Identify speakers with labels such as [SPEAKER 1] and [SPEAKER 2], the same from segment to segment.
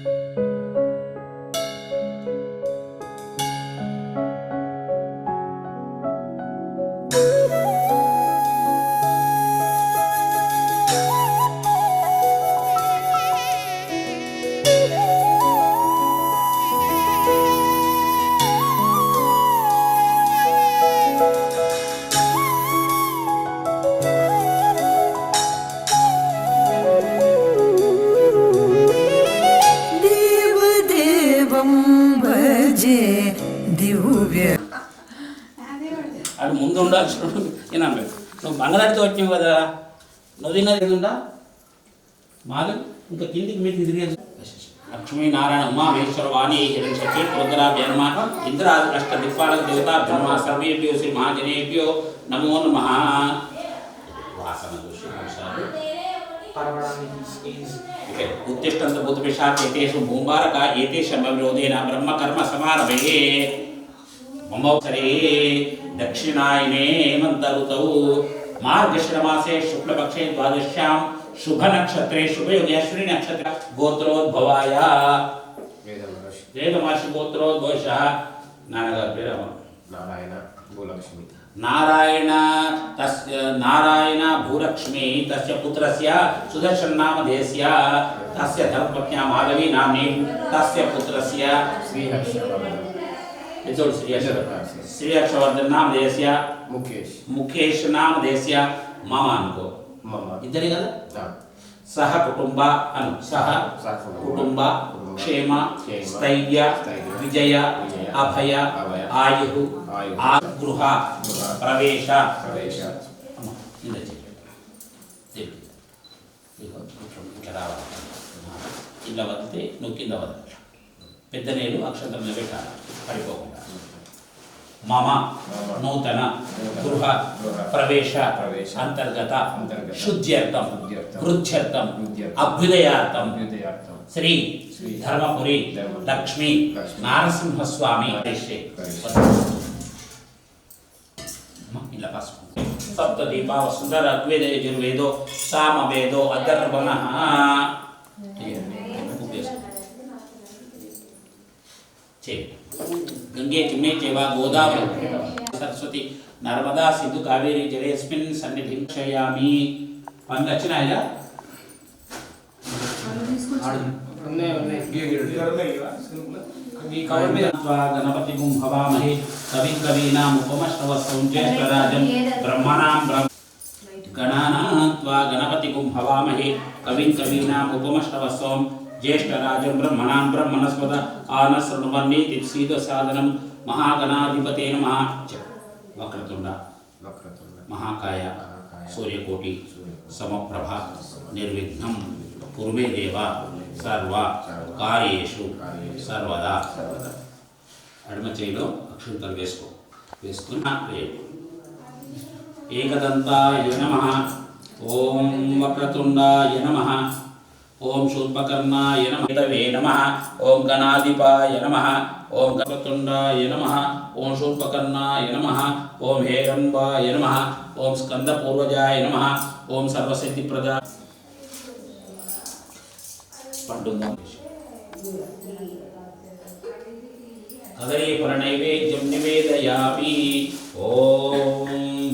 [SPEAKER 1] అది ముందు ఉండాల్సిన నువ్వు బంగారాడితో వచ్చావు కదా, నువ్వు తిన్నది ఉందా మాది ఇంకా కిందికి మీరు తిరిగేది. లక్ష్మీనారాయణ ఉమామేశ్వర వాణి హిరణ్యశక్తి రుద్రాభ్యర్మ ఇంద్రాది అష్ట దిక్పాలక దేవతాభ్యర్మ సర్వేభ్యో శ్రీ మహాజనేభ్యో నమో నమః. వాసన దోషి ఉత్తిష్టంత భూతపిశాచ ఏతేషు భూంబారక ఏతేషం విరోధేన బ్రహ్మ కర్మ సమారభే. మమోత్తరే దక్షిణాయనే మంతరుతౌ మార్గశిరమాసే శుక్లపక్షే ద్వాదశ్యాం शुभ नक्षत्रे शुभयोगे अश्विनी नक्षत्र गोत्रोद्भवाय वेदमाशी गोत्रोद्भवश
[SPEAKER 2] नारायण भूलक्ष्मी
[SPEAKER 1] नारायण भूलक्ष्मी तस्य पुत्रस्य सुदर्शन नामधेयस्य तस्य धर्मपत्न्या माधवी नाम्नी तस्य पुत्रस्य श्री हर्षवर्धन नामधेयस्य मुकेश नामधेयस्य मामानको इधर सह कुटुंब अनु सह कुटुंब क्षेम स्थैर्य विजय अभय आयु गृह प्रवेश ఇలా వదిలితే నువ్వు కింద వదల పెద్ద నేలు అక్షంతరం పెట్టాలి పడిపోకుండా. మమ నూతన గృహ ప్రవేశ అంతర్గత శుద్ధ్యర్థం వృద్ధ్యర్థం అభ్యుదయార్థం శ్రీ ధర్మపురి లక్ష్మీ నారసింహస్వామి ఇలా పసుపు సప్తదీపా వసుంధర అద్వైత యజుర్వేదో సామవేదో అధర్వణః. गंगे किमे चैव गोदावरी सरस्वती नर्मदा सिंधु कावेरी जलेस्मिन् सन्निधिं क्षयामि. पन्नु వచ్చినాయా गणपति हवामहे कविं कवीनाम् उपमश्रवस्तुं ज्येष्ठराजं ब्रह्मणां गणानां गणपति हवामहे कविं कवीनाम् उपमश्रवस्तुं ज्येष्ठराजं ब्रह्मणां ब्रह्मणस्पद आनशृण्वन्नीति सीदसादनं महागणाधिपते नमः. वक्रतुंड महाकाय सूर्यकोटि समप्रभ निर्विघ्नं कुरु देव सर्व कार्येषु सर्वदा. ఎడమ చేయిలో అక్షంతలు వేసుకుని ఏకదంతాయ నమః. ఓం వక్రతుండాయ నమః. ओम शूर्पकर्णाय नमः. केतवे नमः. ओम गणाधिपाय नमः. ओम गणपतुंडाय नमः. ओम शूर्पकर्णाय नमः. ओम हेरंबाय नमः. ओम स्कंदपूर्वजाय नमः. ओम सर्वसिद्धिप्रदाय कदलीफलनैवेद्यं निवेदयामि. ओम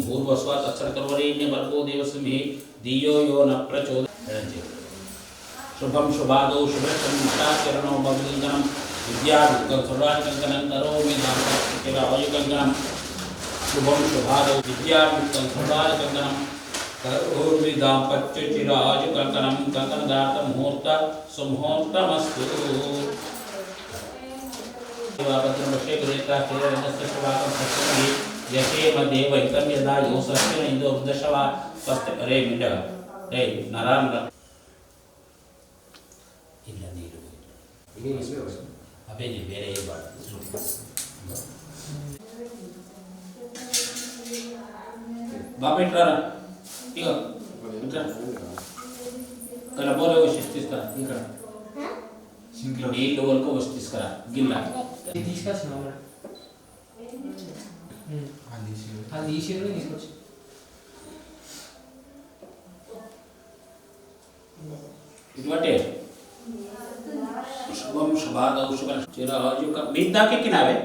[SPEAKER 1] भूर्भुवस्सुः तत्सवितुर्वरेण्यं भर्गो देवस्य धीमहि धियो यो न प्रचोदयात्. शुभम शुभादौ शुभचरणो भगवद्गणं विद्यायुक्तं सर्वाधिकं करोमि दाम्पत्यवायुकं. शुभम शुभादौ विद्यायुक्तं सर्वाधिकं करोमि दाम्पत्यचिरायुकं. कंकणदात मुहूर्त सुमुहूर्तमस्तु. देवाभद्रमशे गुरेता श्रीरंगस्य शुभाकं सत्यमि यशेम देवहितं यदा यो सत्यम इंदो वृद्धशवा स्वस्ति रे मिंड रे नरान अबे जी बेरे ये बात बाबे ट्रारा ठीक है कल बोले वो शिस्तिस का ठीक है सिंपल ये लोगों को वो शिस्तिस करा गिल्ला
[SPEAKER 3] शिस्तिस का सुनो हाँ लीशी में नहीं कुछ
[SPEAKER 1] इट वाटे శుభం శుభాదౌ శుభ చిరాజుక మిద్దాకెక్కినావే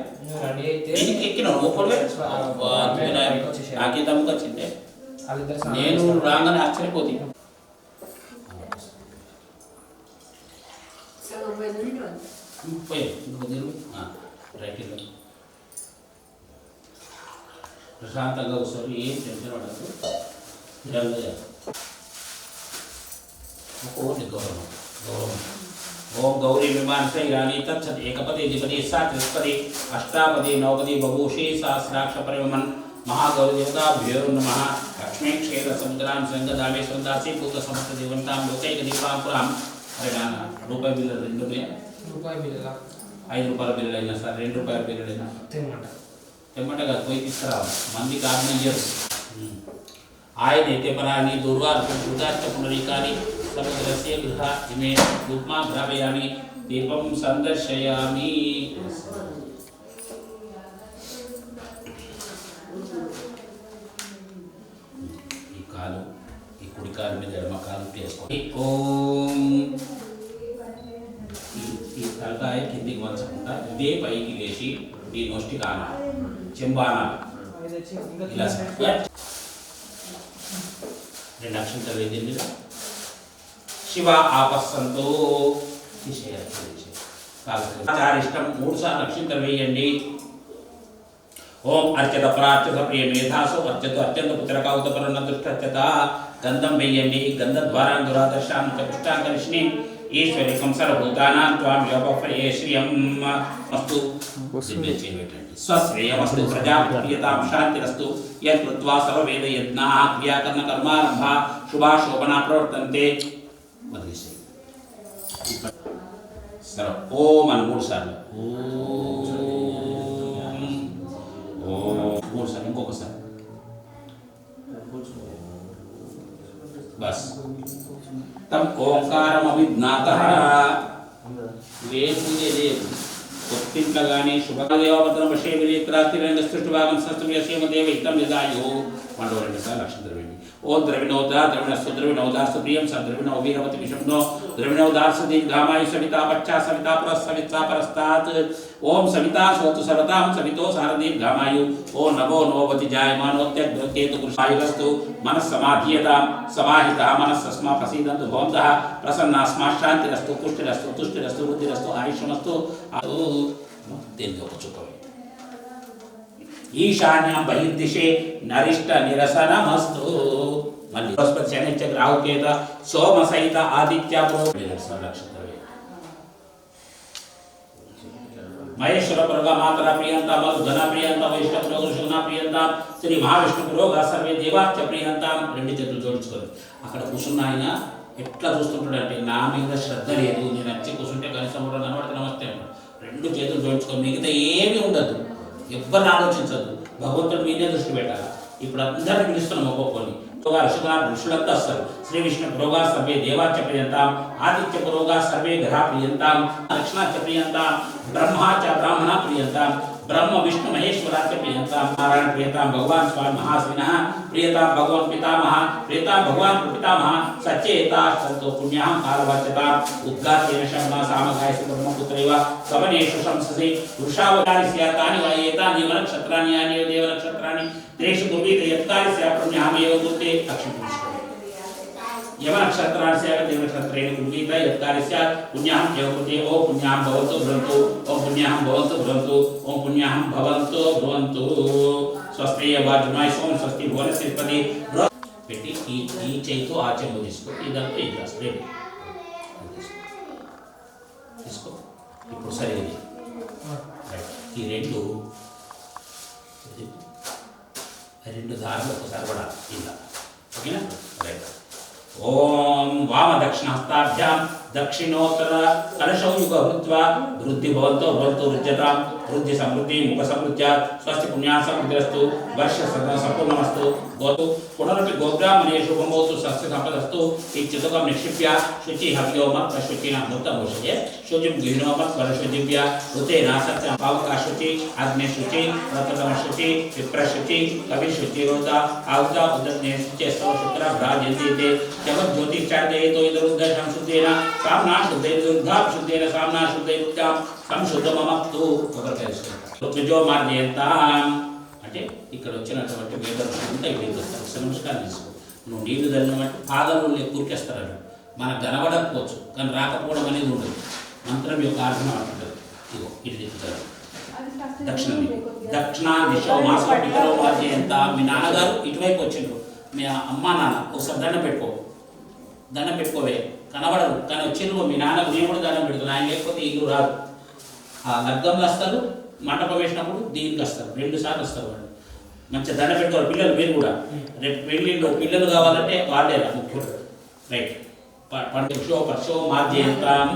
[SPEAKER 3] రెడీ అయితే
[SPEAKER 1] దీనికి ఎక్కినావు లోపలే నాకే దమ్ముకు వచ్చిందే నేను రాగానే ఆశ్చర్యపోతుంది పోయి ఇంకొక తిరుగు రైట్ వెళ్ళి ప్రశాంతంగా కూర్చొని ఏం టెన్షన్ పడదు ఓం గౌరవం గౌరవం ఓం గౌరీ విమానస ఇరానీ తచ్చత్ ఏకపదే ద్విపదే సాత్రిపదే అష్టాపదే నవపదే బభూషే సహస్రాక్ష పరిమన్ महागौरी देवताभ्यो नमः लक्ष्मी क्षेत्र समुद्रां संगदामे संदासी पूत समस्त देवतां लोकैक दीपापुरां अरे नाना రూపాయి బిల్లు రెండు
[SPEAKER 3] రూపాయి బిల్లు
[SPEAKER 1] 5 రూపాయల బిల్లు అయినా సార్ 2 రూపాయల బిల్లు అయినా తెమ్మంట కాదు పోయి తీసుకురా మందికి ఆజ్ఞయ్యారు ఆయన అయితే పరాని దుర్వార్చార్చ పునరీకాని సముద్రస్య గృహ ఇమే రూపమా గ్రాపయామి దీపం సందర్శయామి ఈ కుడి కాలు మీద ఎడమ కాలు వేసుకోండి ఓం ఈ తలకాయ కిందికి వంచకుండా ఇదే పైకి లేచి ఈ నోష్టి కానా చెంబానా ఇలా రెండు అక్షంతలు వేయండి శివ ఆపస్సంతో ఆచారిష్టం 3 సార్లు అక్షంతలు వేయండి ఓం అర్చత ప్రార్చత ప్రియ మేధాసు అర్చత అత్యంత పుత్రకావుత పరణ దుష్టత గంధం వేయండి గంధ ద్వారా దురాదర్శాం చతుష్టాకర్షిణి ఈశ్వరికం సర్వభూతానాం త్వాం యోపఫ్రయే శ్రియం మస్తు స్వశ్రేయమస్తు ప్రజాప్రియతాం శాంతిరస్తు యత్కృత్వా సర్వవేద యజ్ఞాః క్రియాకర్ణ కర్మారంభా శుభాశోభనా ప్రవర్తంతే వదిలేసి సర్వ ఓం అని 3 సార్లు ఓం 3 సార్లు ఇంకొకసారి बस तम ओंकारम अभिज्ञातः वे पूजे दे उत्तिंग लगाने शुभदेवपत्रम वशे विलेत्रातिरंग सृष्टभागम संस्तम्यसेम देव इतम यदायो मंडोरंग सा लक्ष्य द्रविणी ओ द्रविणोदा द्रविणस्तु द्रविणोदास्तु प्रियम स द्रविणो वीरवति विषमनो द्रविणोदास दीर्घामाय सविता पच्चा सविता परस सविता परस्तात् ओम सविता सोतु सर्वतां सवितो सारदीर्घामायु ओ नवो नववति जायमानोत्यग्रकेतु पुरुषायुरस्तु मनः समाधीयतां समाहितः मनस्सस्मा प्रसीदन्तु भवन्तः प्रसन्नास्मा शान्तिरस्तु पुष्टिरस्तु तुष्टिरस्तु बुद्धिरस्तु आयुष्यमस्तु दीर्घोपचुकम् ईशान्यां बहिर्दिशे नरिष्ट निरसनमस्तु मल्ली बृहस्पति शनिश्च राहु केतु सोम सहित आदित्य नक्षत्रवे महेश्वर पुरगा मातरा प्रियंता मधुधन प्रियंता वैष्णव पुरुषुना प्रियंता श्री महाविष्णु पुरोगा सर्वे देवाच्च प्रियंता రెండు చేతులు జోడించుకోవాలి అక్కడ కూర్చున్న ఆయన ఎట్లా చూస్తుంటాడంటే నా మీద శ్రద్ధ లేదు నేను వచ్చి కూర్చుంటే కనీసం కూడా నమస్తే నమస్తే అంటాడు రెండు చేతులు జోడించుకొని మిగతా ఏమీ ఉండదు ఎవ్వరిని ఆలోచించదు భగవంతుడు మీదే దృష్టి పెట్టాలి ఇప్పుడు అందరిని పిలుస్తున్నాం ఒక్కొక్కరిని ఋషులంతా వస్తారు శ్రీ విష్ణు పురోగా సర్వే దేవాచ ప్రియంతాం ఆదిత్య పురోగా సర్వే గ్రహ ప్రియంతాం దక్షిణాచ ప్రియంతాం బ్రహ్మాచ బ్రాహ్మణ ప్రియంతాం ब्रह्म विष्णु महेश्वराच्च प्रियतां नारायण प्रियतां भगवान स्वामी महास्विनः प्रियतां भगवान पितामह प्रियतां भगवान पितामह सचेता संतो पुण्यां कालवाच्यतां उद्गातेन शर्मा सामगायस्य ब्रह्मपुत्रैव सवनेषु शंससि वृषावतानि स्यातानि वा एतानि नक्षत्राणि यानि देव नक्षत्राणि तेषु कुर्वीते यत्कार्य स्यात् पुण्यामेव कुरुते अक्षिपुष्टम् यम नक्षत्राणि स्यात् देव नक्षत्रेण कुर्वीते यत्कार्य स्यात् पुण्यां एव कुरुते ओ पुण्यां भवन्तु भवन्तु ओ पुण्यां भवन्तु भवन्तु ओम पुण्याहं भवन्तु भवन्तु स्वस्ति वाजमाय सोम स्वस्ति भुवनस्पति పెట్టి ఈ చేయితో ఆ చెంబు తీసుకో ఇదంతా ఈ గ్లాస్ రెడీ తీసుకో ఇప్పుడు సరిగ్గా ఈ రెండు దారులు ఒకసారి కూడా ఇలా ఓకేనా రైట్ ओम वाम दक्षिण हस्ताभ्याम दक्षिणोत्तर कलशौ युग भूत्वा वृद्धि भवन्तो भवन्तु रुज्यतां वृद्धि समृद्धि मुख समृद्ध्या स्वस्ति पुण्या समृद्धिरस्तु वर्ष संपूर्णमस्तु गोतु पुनरपि गोब्राह्मणेषु शुभमोतु सस्य सम्पदस्तु इत्युक्तं निक्षिप्य शुचि हव्योमत् शुचिना भूतभूषये शुचिं गृह्णोमत् परशुचिभ्य ऋतेन सत्यं पावकशुचि अग्निशुचि प्रथमशुचि विप्रशुचि कविशुचिरोधा आहुता उदग्ने शुचे स्तव शुक्र भ्राजन्ति जगज्योतिश्चार्दयितो इदरुद्धं शुद्धेन साम्ना शुद्धेन दुर्गा शुद्धेन साम्ना शुद्धेन उत्तम संशुद्धममक्तु ऋतुजो మార్జయంతాం అంటే ఇక్కడ వచ్చినటువంటి వేదర్శనం అంతా ఇక్కడ వస్తారు నమస్కారం చేసుకో నువ్వు నీళ్లు చల్లినట్టు పాదాలు కూరికేస్తారట మనకు కనబడకపోవచ్చు కానీ రాకపోవడం అనేది ఉండదు మంత్రం యొక్క అర్థం అంటుంటుంది ఇగో ఇది చెప్తారు దక్షిణ దిశ మాసపితరో మార్జయంతాం మీ నాన్నగారు ఇటువైపు వచ్చిండ్రు మీ అమ్మ నాన్న ఒకసారి దండం పెట్టుకోవే కనబడదు కానీ వచ్చిండ్రు మీ నాన్న నేను కూడా దండం పెడుతున్నాను ఆయన లేకపోతే ఇల్లు రాదు ఆ లగ్గంలో వస్తారు మంటపం వేసినప్పుడు దీనికి వస్తారు 2 సార్లు వస్తారు వాళ్ళు మంచిగా దండ పెట్టుకోవాలి పిల్లలు మీరు కూడా రేపు పెళ్ళిళ్ళు పిల్లలు కావాలంటే వాళ్ళే ముఖ్యం రైట్ పండుగ పక్షో మార్జయంతాం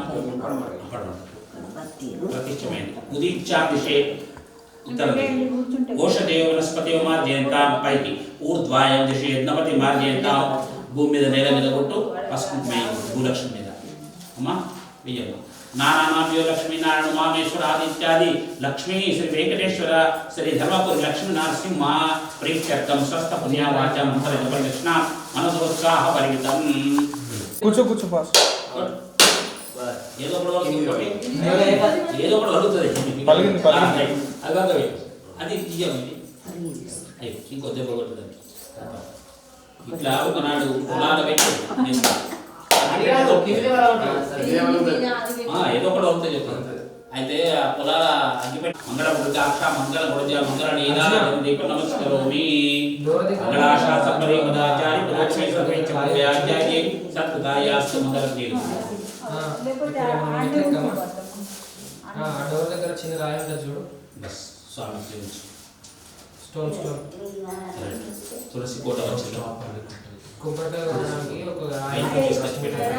[SPEAKER 1] ప్రతిష్టమైంది ఉదీక్షా దిశే ఉత్తరం ఓషదేవ వనస్పతియో మార్జయంతాం పైకి ఊర్ధ్వాయం దిశే యజ్ఞపతి మార్జయంతాం భూమి మీద నేల మీద కొట్టు పసుపు భూలక్ష్మి మీద అమ్మా వెయ్యమ్మ नानानाम्यो लक्ष्मी नारायण उमामेश्वर आदित्यादि लक्ष्मी श्री वेंकटेश्वर श्री धर्मपुर लक्ष्मी नरसिंह प्रीत्यर्थम स्वस्थ पुण्यावाचा मंत्र जपदक्षिणा मनसोत्साह परिमितम
[SPEAKER 2] कुछ पास
[SPEAKER 1] ఏదో ఒకటి అడుగుతుంది అది ఇంకో దెబ్బ కొడుతుంది ఇట్లా ఒకనాడు పొలాల పెట్టి ఏదో ఒకటి అవుతుంది చెప్తాను అయితే ఆ పొలాల అగ్గిపెట్టి మంగళ గుడికాక్ష మంగళ గుడిజ మంగళ నీలాదీప నమస్కరోమి మంగళాశ సపరి పదాచారి పదాక్షే సర్వేచ ఆచార్య సత్కృతాయాస్తు మంగళ తీరు
[SPEAKER 3] డోర్ దగ్గర చిన్న రాయి ఉంటుంది చూడు
[SPEAKER 1] బస్ స్వామి
[SPEAKER 3] స్టోన్
[SPEAKER 1] తులసి కోట వచ్చింది
[SPEAKER 3] కొబ్బరికాయ కొట్టడానికి ఒక రాయి
[SPEAKER 1] తీసుకొచ్చి పెట్టారు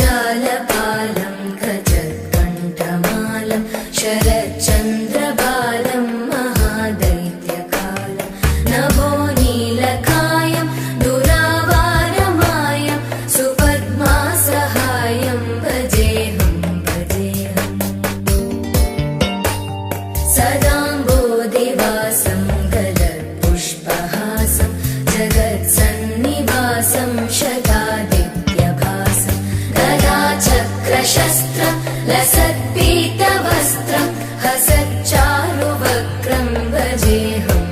[SPEAKER 4] जगज्जालपालं खचत्कण्ठमालं शरच्चन्द्रबालं महादैत्यकालं नभो नीलकायं दुरावारमायं सुपद्मासहायं भजेऽहं सदाम्बोधिवासं गलत्पुष्पहासं जगत्सन्निवासं शतादित्यभासं गदाचक्रशस्त्र लसत्पीतवस्त्रं हसच्चारुवक्त्रं भजेऽहं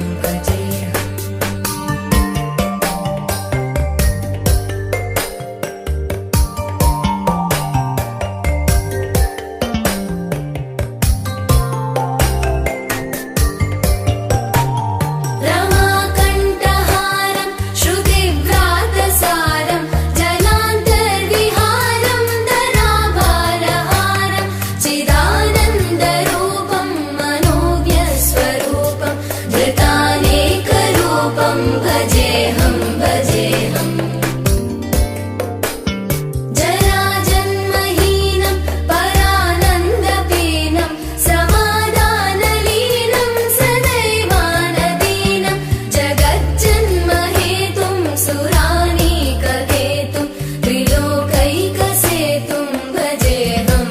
[SPEAKER 4] रमाकण्ठहारं श्रुतिव्रातसारं जलान्तर्विहारं धराभारहारं चिदानन्दरूपं मनोव्यस्वरूपं धृतानेकरूपं भजेऽहं जराजन्महीनं परानन्दपीनं समाधानलीनं सदैवानदीनं जगज्जन्महेतुं सुरानीकहेतुं त्रिलोकैकसेतुं भजेऽहं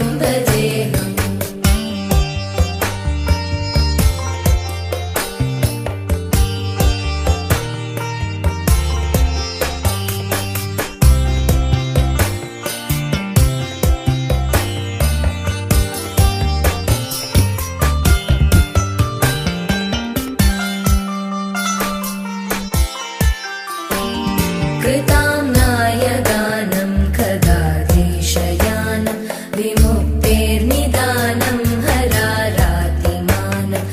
[SPEAKER 4] कृताम्नायगानं खगाधीशयानं विमुक्तेर्निदानं हरारातिमानं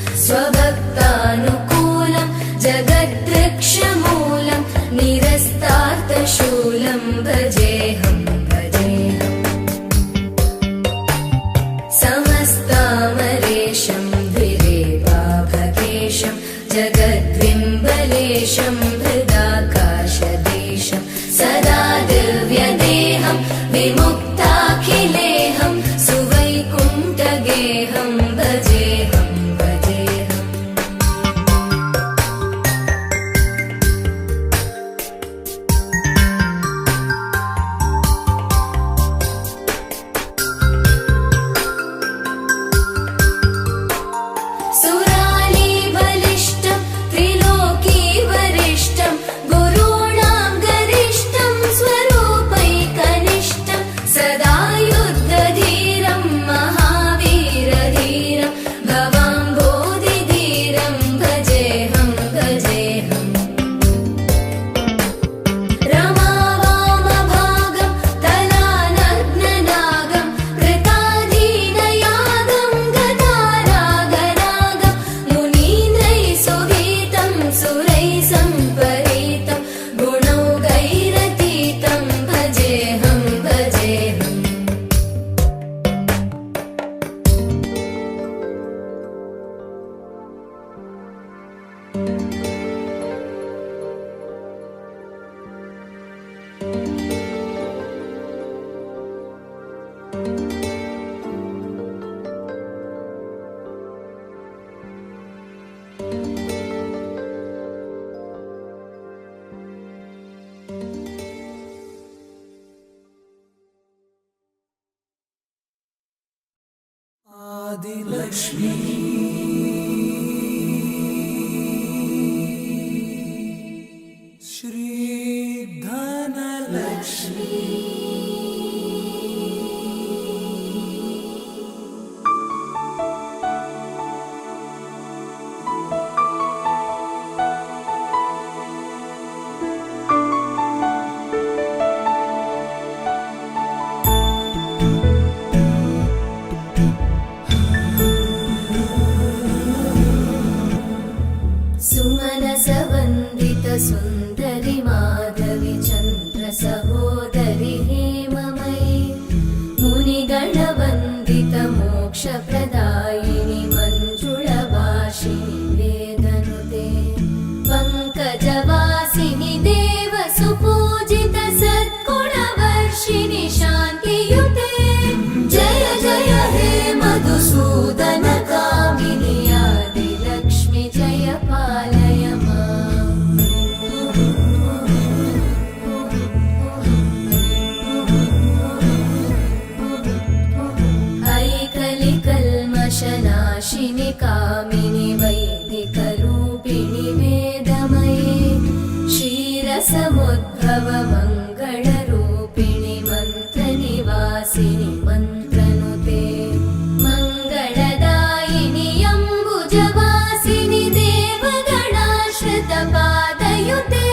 [SPEAKER 5] आदिलक्ष्मी श्री धनलक्ष्मी
[SPEAKER 4] सुमनसवन्दित सुन्दरि माधवि चन्द्र सहोदरि हेममयि मुनिगणवन्दित मोक्षप्रदायिनि मञ्जुळवासिनि वेदनुते पङ्कजवासिनि देवसुपूजित सद्गुणवर्षिणि शान्तियुते जय जय हे मधुसूदन कामिनि आदिलक्ष्मि जय पालय माम्। ऐकलिकल्मषनाशिनि कामिनि वैदिकरूपिणि वेदमये क्षीरसमुद्भव मङ्गलरूपिणि मन्त्रनिवासिनि मन्त्रनुते मङ्गलदायिनि अम्बुजवासिनि देवगणाश्रितपादयुते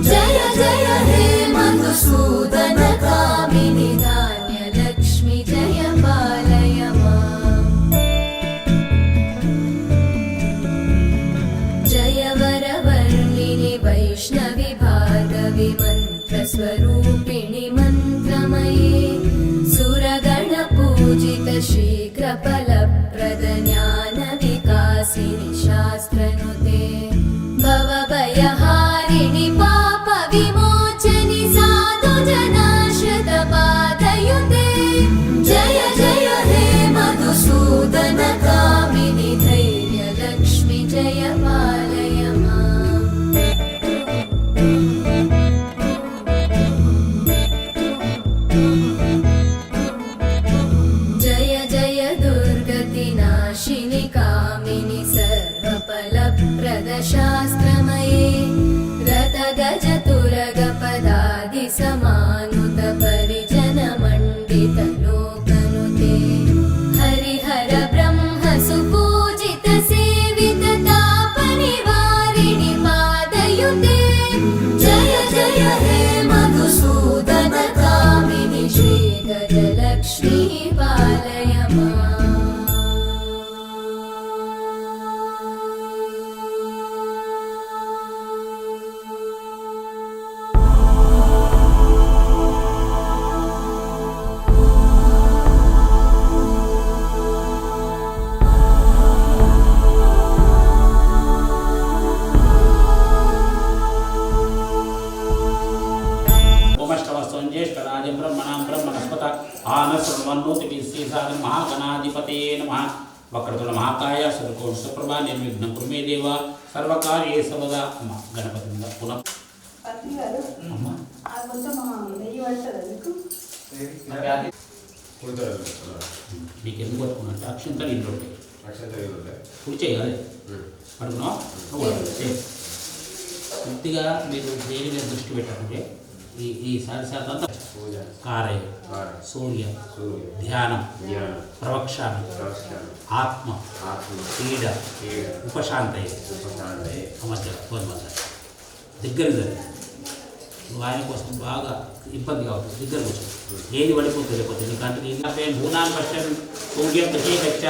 [SPEAKER 4] जय जय हे मधुसूदन कामिनि धान्यलक्ष्मि जय पालय माम्। जय वरवर्णिनि वैष्णवि भार्गवि मन्त्रस्वरूपिणि मन्त्रमये सुरगणपूजित शीघ्रफलप्रद ज्ञानविकासिनि शास्त्रनुते भवभयहारिणि पापविमोचनि साधुजनाश्रितपादयुते जय जय हे मधुसूदन कामिनि धैर्यलक्ष्मि जय पालय माम्। जय जय दुर्गतिनाशिनि कामिनि सर्वफलप्रद शास्त्रमये रथगजतुरगपदादिसमानुत परिजनमण्डित लोकनुते हरिहर ब्रह्म सुपूजित सेवित तापनिवारिणि पादयुते जय जय हे मधुसूदन कामिनि श्रीगजलक्ष्मी पालय माम्।
[SPEAKER 1] ओमष्टवस्तुं ज्येष्ठराजं ब्रह्मणां ब्रह्मणस्पत आनशृण्वन्नोतिभिस्सीसादं महागणाधिपते नमः। वक्रतुण्ड महाकाय सूर्यकोटि सुप्रभा निर्विघ्नं कुरु मे देव सर्वकार्ये सर्वदा अम्म गणपति पुनः
[SPEAKER 6] పత్రి గారు
[SPEAKER 1] అమ్మ
[SPEAKER 6] ఆ కొంచెం నెయ్యి పడుతుందా మీకు
[SPEAKER 1] నీకు ఎందుకు పట్టుకున్నట్టు అక్షంతలు ఇంట్లో ఉంటాయి కుడి చేయి అదే పడుకున్నావా పూర్తిగా మీరు దేని మీద దృష్టి పెట్టకుంటే ఈ సారి కారయ సూర్య ధ్యానం ప్రవక్షానం ఆత్మ పీడ ఉపశాంతయ మధ్య దగ్గర నువ్వు ఆయన కోసం బాగా ఇబ్బందిగా అవుతుంది దగ్గర కూర్చో ఏది పడిపోతుంది లేకపోతే నీకంటే నీకంటే భూనాన్ పశ్యం సూర్యం ప్రత్యేకచ్చ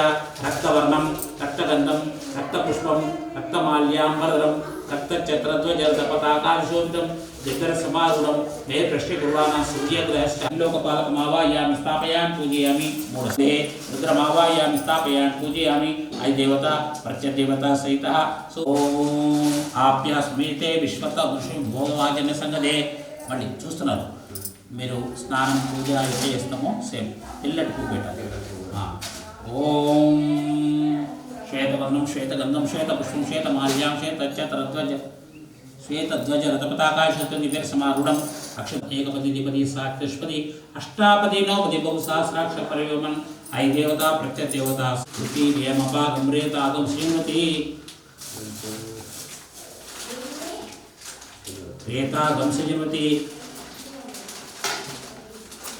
[SPEAKER 1] రక్తవర్ణం రక్తగంధం రక్తపుష్పం రక్తమాల్యాంబరం రక్తచక్రధ్వజరథ పతాకాశోభితం దగ్గర సమారుఢం మే పృష్ఠే కుర్వాణ సూర్యగ్రహస్థలోకపాలకమావాయామి స్థాపయామి పూజయామి మూఢే రుద్రమావాయామి స్థాపయామి పూజయామి ఐదేవత ప్రత్యదేవత సహిత ఓం ఆప్యాస్మీతే విశ్వత పురుషం భోగవాజన్య సంగదే. మళ్ళీ చూస్తున్నారు మీరు స్నానం పూజ అయితే చేస్తామో సేమ్ తెల్లటి పువ్వు పెట్టాలి. ఓం శ్వేతవర్ణం శ్వేతగంధం శ్వేతపుష్పం శ్వేతమాల్యాం శ్వేతచక్రధ్వజ శ్వేతధ్వజ రథపతాకాశోభితం అక్షత ఏకపది ద్విపది సాక్షపది అష్టాపది నవపది బహుసహస్రాక్ష పరివ్యోమన్ ఐ దేవత ప్రత్యదేవత స్థుతి వేమపాగమ్రేతాగం శ్రీమతి రేతాగం శ్రీమతి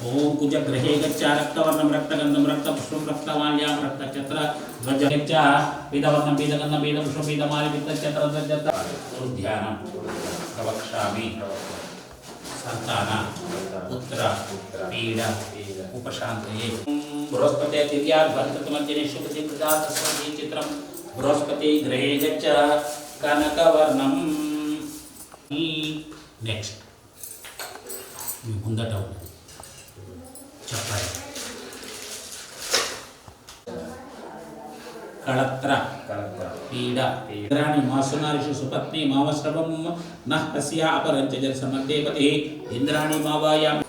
[SPEAKER 1] ఓం కుజగ్రహే గచ్చ రక్తవర్ణం రక్తగంధం రక్తపుష్పం రక్తమాల్యాం రక్తచత్ర ధ్వజ గచ్చ పీతవర్ణం పీతగంధం పీతపుష్పం పీతమాలి పిత్తచత్ర ధ్వజ ధ్యానం ప్రవక్ష్యామి సంతాన పుత్ర పీడ ఉపశాంతయే బృహస్పతి తిర్యాద్భర్తమధ్యనే శుభతి ప్రజాతస్వతి చిత్రం బృహస్పతి గ్రహే గచ్చ కనకవర్ణం. నెక్స్ట్ మీ ముందట ఉన్నది చెప్పండి. కళత్ర పీడ ఇంద్రాణి మాసునారిషు సుపత్ని మావశ్రవం నః తస్యా అపరంచ జలసమద్దేవతే ఇంద్రాణి మావాయామి.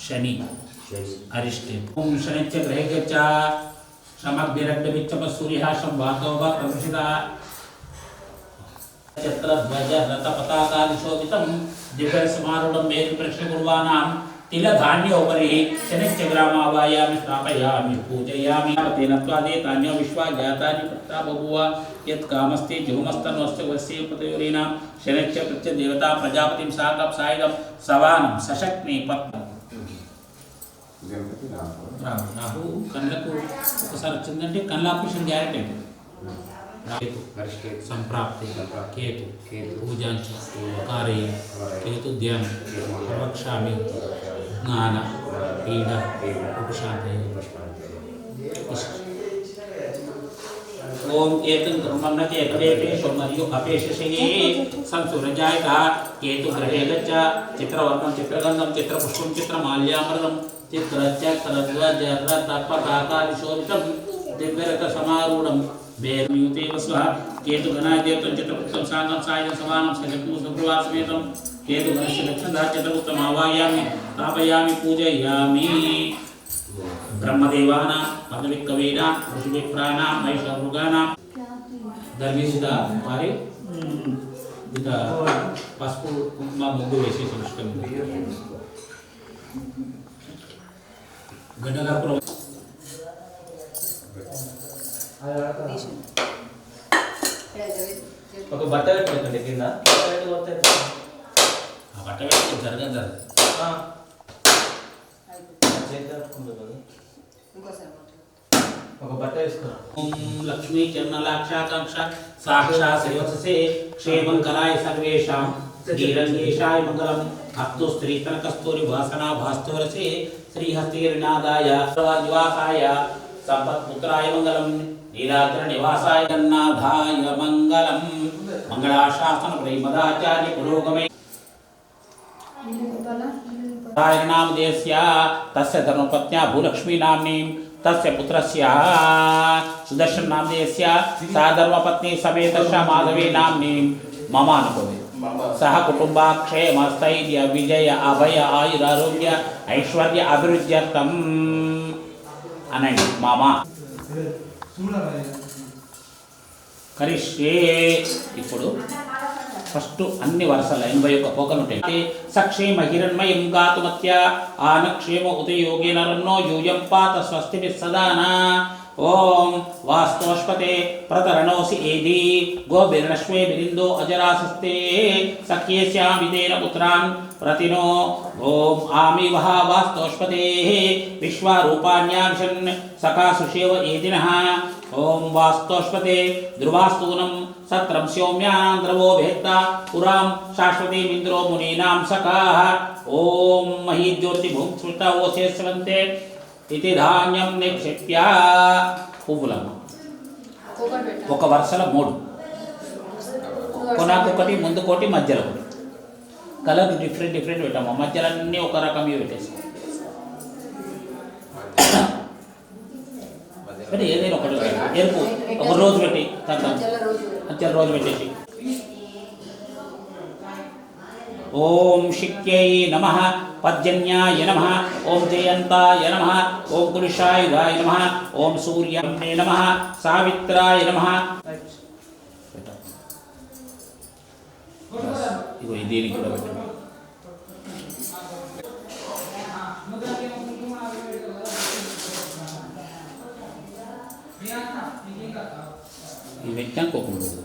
[SPEAKER 1] శని అరిష్టే ఓం శనిచ్చ గ్రహే గచ్చ సమగ్భిరగ్డమిచ్చమ సూర్యః సంవాతో వా ప్రవృషిత ఛత్రధ్వజ రథ పతాకాదిశోభితం దివ్యసమారుఢం మేరు ప్రశ్నకుర్వాణాం తిలధాన్యోపరి శనిశ్చ గ్రామావాయామి స్థాపయామి పూజయామి తేనత్వాదే తాన్యో విశ్వా జాతాని ప్రత్తా బభూవ యత్ కామస్తి జుహమస్తన్వస్య వస్య పతయోరీనాం శనిశ్చ ప్రత్యదేవతా ప్రజాపతిం సాకం సాయుధం సవానం సశక్ని పత్నం. రాహు కళ్ళకు ఒకసారి వచ్చిందంటే కళ్ళ ఆపరేషన్ గ్యారెంటీ అండి. కేతు సంప్రాప్తి కేతు పూజాంచ కార్య కేతు ధ్యానం ప్రవక్ష్యామి జ్ఞాన పీడ ఉపశాంతయే. ఓం ఏతం బ్రహ్మణ్యతే ఏకదేశేషు మరియు అపేషసే సంసురజాయత కేతు గ్రహే గచ్చ చిత్రవర్ణం చిత్రగంధం చిత్రపుష్పం చిత్రమాల్యామృతం చిత్రచక్రధ్వజ రథపతాకాదిశోభితం దివ్యరథ సమారూఢం వేర్మ్యూతేవ స్వః కేతు గణాదేవతం చిత్రపుత్రం సాంగం సాయం సమానం సజగ్ము శుక్రవాసమేతం కేతు గణస్య లక్షణదా చిత్రపుత్రం ఆవాయామి స్థాపయామి పూజయామి. బ్రహ్మదేవానాం పదవికవీనాం ఋషివిప్రాణాం వైష్ణవమృగానాం ధర్మీసుద వారి ఇక పసుపు కుంకుమ ముగ్గు వేసేసి పుష్కం గడ్డగర్పురం
[SPEAKER 2] ఒక బట్ట పెట్టుకోండి కింద
[SPEAKER 1] ఆ బట్ట పెట్టి జరగదు.
[SPEAKER 2] ఒక బట్ట వేసుకున్నాం.
[SPEAKER 1] ఓం లక్ష్మీ చర్ణలాక్షాకాంక్ష సాక్షా శ్రీవత్సే క్షేమం కరాయ సర్వేషాం శ్రీరంగేశాయ మంగళం అస్తు స్త్రీతన కస్తూరి వాసనా భాస్తోరసే శ్రీహస్తీర్నాదాయ నివాసాయ సంపత్పుత్రాయ మంగళం నీలాగ్ర నివాసాయ గన్నాథాయ మంగళం. మంగళాశాసన ప్రేమదాచార్య పురోగమే నామదేస్య తస్య ధర్మపత్న్యా భూలక్ష్మీ నామ్నీం తస్య పుత్రస్య సుదర్శన్ నామదేస్య సా ధర్మపత్ని సమేతస్య మాధవీ నామ్నీం మమ అనుభవే సహ కుటుంబాక్షేమ స్థైర్య విజయ అభయ ఆయురారోగ్య ఐశ్వర్య అభివృద్ధ్యర్థం అనండి మామ. కరిష్యే. ఇప్పుడు ఫస్ట్ అన్ని వరుసలు 81 పోకలు ఉంటాయి. సక్షేమ హిరణ్మయం గాతుమత్య ఆనక్షేమ ఉదయోగేన రన్నో యూయం పాత స్వస్తిభి సదానా. ఓం వాస్తోష్పతే ప్రతరణోసి ఏది గోభిర్నశ్వే బిరిందో అజరాసస్తే సఖ్యేస్యామిదేన పుత్రాన్ ప్రతినో. ఓం ఆమి వహ వాస్తోష్పతే విశ్వారూపాణ్యావిశన్ సకాసుషేవ ఏదినః. ఓం వాస్తోష్పతే ధ్రువాస్తూనం సత్రం సౌమ్యాంధ్రవో వేత్త పురాం శాశ్వతీమింద్రో మునీనాం సఖాః. ఓం మహీజ్యోతి భూం స్మృత ఓసేస్వంతే ఇది ధాన్యం నిక్షిప్య. పువ్వులమ్మ ఒక వరుసలో 3 కొనాకొకటి ముందుకోటి మధ్యలో ఒకటి కలర్ డిఫరెంట్ పెట్టాము. మధ్యలన్నీ ఒక రకం పెట్టేసి అంటే ఏదైనా ఒకటి ఎరుపు ఒక రోజు పెట్టి మధ్యలో రోజు పెట్టేసి. ఓం శిక్యై నమః పర్జన్యాయ నమః ఓం జయంతాయ నమః ఓం పురుషాయుధాయ నమః ఓం సూర్యాయ నమః సావిత్రాయ నమః. ఇగో దీనికి కూడా పెట్టండి. నిత్యం కోపం లేదు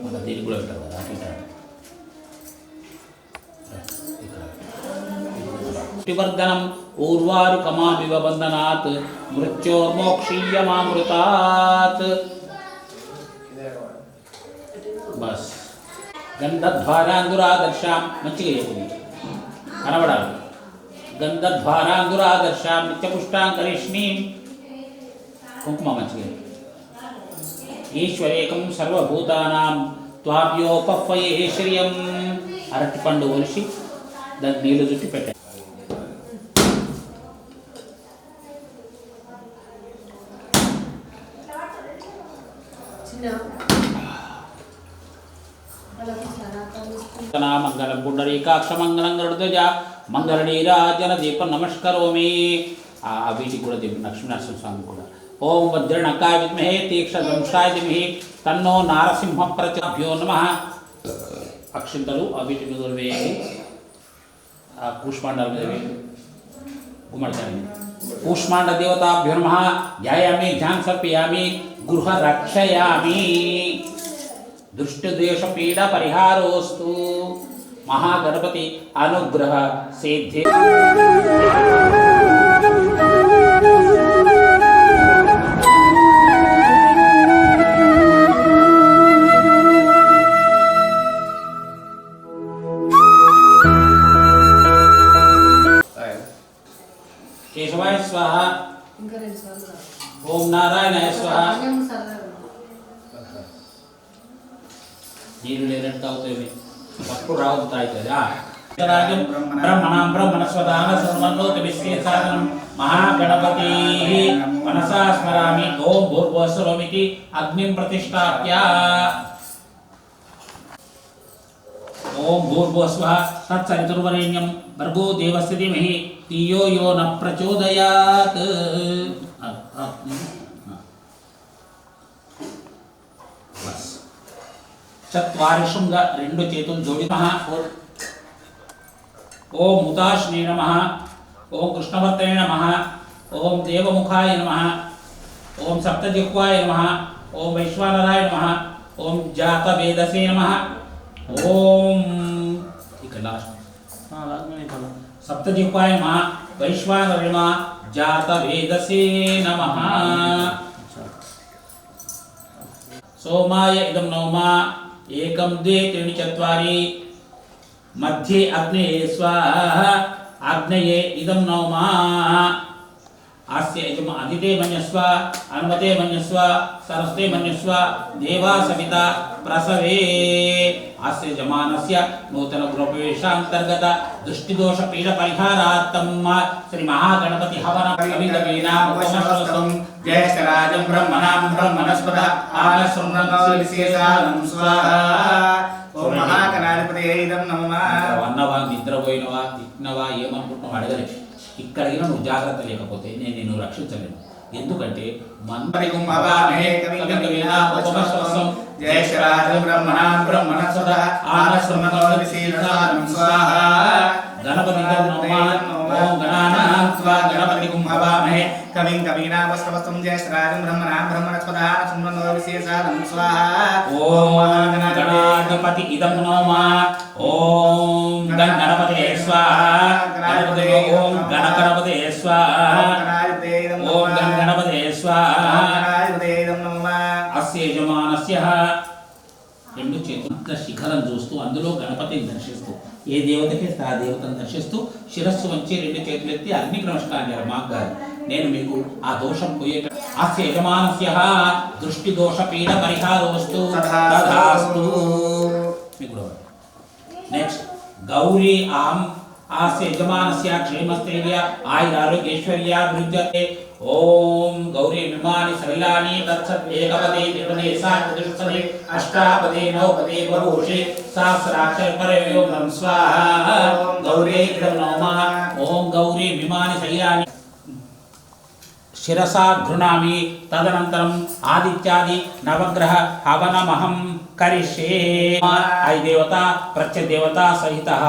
[SPEAKER 1] మళ్ళీ దీనికి కూడా పెట్టారు కదా అట్లా వర్ధనం ఊర్వారుకమామివ బంధనాత్ మృత్యోర్మోక్షీయమామృతాత్ బస్ గంధద్వారాంగురాదర్శాం మంచిగా చెప్పింది కనబడాలి గంధద్వారాంగురాదర్శాం నిత్యపుష్టాంకరిష్ణీం కుంకుమ మంచిగా ఈశ్వరేకం సర్వభూతానాం త్వాభ్యోపహ్వయే శ్రియం అరటిపండు ఒలిసి దాన్ని నీళ్ళు చుట్టి పెట్టారు మంగళం పుండరీకాక్ష మంగళం గరుడధ్వజ మంగళనీరాజన దీపం నమస్కరోమి వీటికి కూడా లక్ష్మీనరసింహ స్వామి కూడా ఓం వజ్రణకాయ విద్మహే తీక్షదంశాయ ధీమహి తన్నో నారసింహ ప్రచోభ్యో నమః అక్షింతలు వీటి మీద వేయండి కూష్మాండాల మీద వేయండి గుమ్మడికాయ కూష్మాండ దేవతాభ్యో నమః ధ్యాయామి ధ్యానం సమర్పయామి గృహ రక్షయామి దృష్టిద్వేష పీడ పరిహారోస్తు మహాగణపతి అనుగ్రహ సిద్ధి కేశవాయ స్వాహ ఓం నారాయణాయ స్వాహ నీళ్ళు లేనట్టు తాగుతాయి అప్పుడు రావు తాగుతుంది రాజం బ్రహ్మణాం బ్రహ్మణస్వదాన సర్వన్నోతి విశ్వేసాదనం మహాగణపతి మనసా స్మరామి ఓం భూర్భువస్వమితి అగ్నిం ప్రతిష్టాప్య ఓం భూర్భువస్వః తత్సవితుర్వరేణ్యం భర్గో దేవస్య ధీమహి ధియో యో న ప్రచోదయాత్ చత్వారిషంగా రెండు చేతులు జోడి ఓం ముతాశ్నే నమః ఓం కృష్ణవర్తనే నమః ఓం దేవముఖాయ నమః ఓం సప్తజిహ్వాయ నమః ఓం వైశ్వానరాయ నమః ఓం జాతవేదసే నమః ఓం ఇక లాస్ట్ సప్తజిహ్వాయ నమః వైశ్వానరాయ నమః జాతవేదసే నమః సోమాయ ఇదం నమః ఏకం ద్వే త్రీణి చత్వారి మధ్యే అగ్నయే స్వాహా ఆగ్నేయే ఇదం నమః ఆస్య అదితే మన్యస్వ అనుమతే మన్యస్వ సరస్తే మన్యస్వ దేవా సవిత ప్రసవే ఆస్య యజమానస్య నూతన గృహప్రవేశాంతర్గత దృష్టిదోష పీడ పరిహారార్థం శ్రీ మహాగణపతి హవన కవిగవీనామోపమశ్వసం జ్యేష్ఠరాజం బ్రహ్మణాం బ్రహ్మణస్పద ఆనశృణ్వవిశేషానం స్వాహా ఓం మహాగణాధిపతయే ఇదం నమః వన్నవా నిద్రపోయినవా తిట్టినవా ఏమనుకుంటున్నావు అడగలే ఇక్కడ నువ్వు జాగ్రత్త లేకపోతే నేను నిన్ను రక్షించలేను ఎందుకంటే మంత్రికుంభవామహే కవిగవీనామోపమశ్వసం జ్యేష్ఠరాజం బ్రహ్మణాం బ్రహ్మణస్పద ఆనశృణ్వవిశేషానం స్వాహా గణపతిగం నమః ఓం గణానాం త్వా గణపతిగం హవామహే కవిం కవీనామశ్వసం జ్యేష్ఠరాజం బ్రహ్మణాం బ్రహ్మణస్పద ఆనశృణ్వవిశేషానం స్వాహా ఓం గణాధిపతి ఇదం నమః ఓం గణపతయే స్వాహా గణపతయే ఓం గణపతయే స్వాహా ఓం గణపతయే స్వాహా అస్య యజమానస్య రెండు చేతుల శిఖరం చూస్తూ అందులో గణపతిని దర్శిస్తూ ఏ దేవతకి ఆ దేవతను దర్శిస్తూ శిరస్సు వంచి రెండు చేతులు ఎత్తి అగ్నికి నమస్కారం చేయాలి మాకు కాదు నేను మీకు ఆ దోషం పోయేట అస్య యజమానస్య దృష్టి దోష పీడ పరిహారోస్తు తథాస్తు మీకు నెక్స్ట్ గౌరీ ఆం ఆస్య యజమానస్య క్షేమస్థైర్య ఆయురారోగ్యైశ్వర్యాభివృద్ధ్యర్థే ఓం గౌరీ విమాని సలిలాని తత్సత్ ఏకపదే ద్విపదే సాత్చతుష్పదే అష్టాపదే నవపదే బహుషే సహస్రాక్షర పరయోగం స్వాహా గౌరీ ఇదం నమః ఓం గౌరీ విమాని సలిలాని శిరసా గృణామి తదనంతరం ఆదిత్యాది నవగ్రహ హవనమహం करिष्ये देवता प्रत्यदेवता सहितः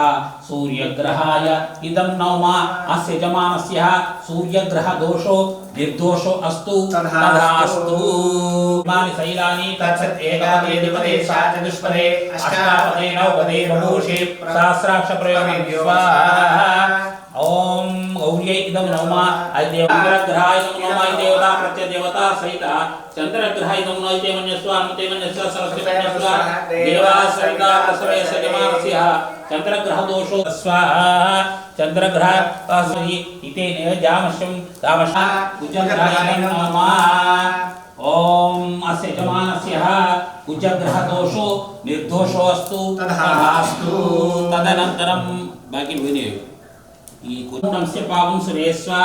[SPEAKER 1] सूर्यग्रहाय इदं नौम अस्य यजमानस्य सूर्यग्रह दोषो निर्दोषो अस्तु तथास्तु मानि शैलानि तत्सत् एकादेपदे साचतुष्पदे अष्टापदे नवपदे बभूषे सहस्राक्ष प्रयोगं स्वाहा ओम गौर्यै इदं नौम चंद्रग्रहाय इदं नौम देवता प्रत्यदेवता सहितः चंद्रग्रहाय इदं नौम इति मन्यस्व अनुते मन्यस्व सरस्वती मन्यस्व देवा सहिता प्रसवे सजमानस्य चंद्रग्रह दोषो स्वाहा चंद्रग्रह अस्मि इतेन जामश्यं कामश्या कुजग्रहाय इदं नौम ओम अस्य यजमानस्य कुजग्रह दोषो निर्दोषो अस्तु तथास्तु तदनन्तरं बाकी विनय ఈ కుటుంబస్య పావం సురేశ్వర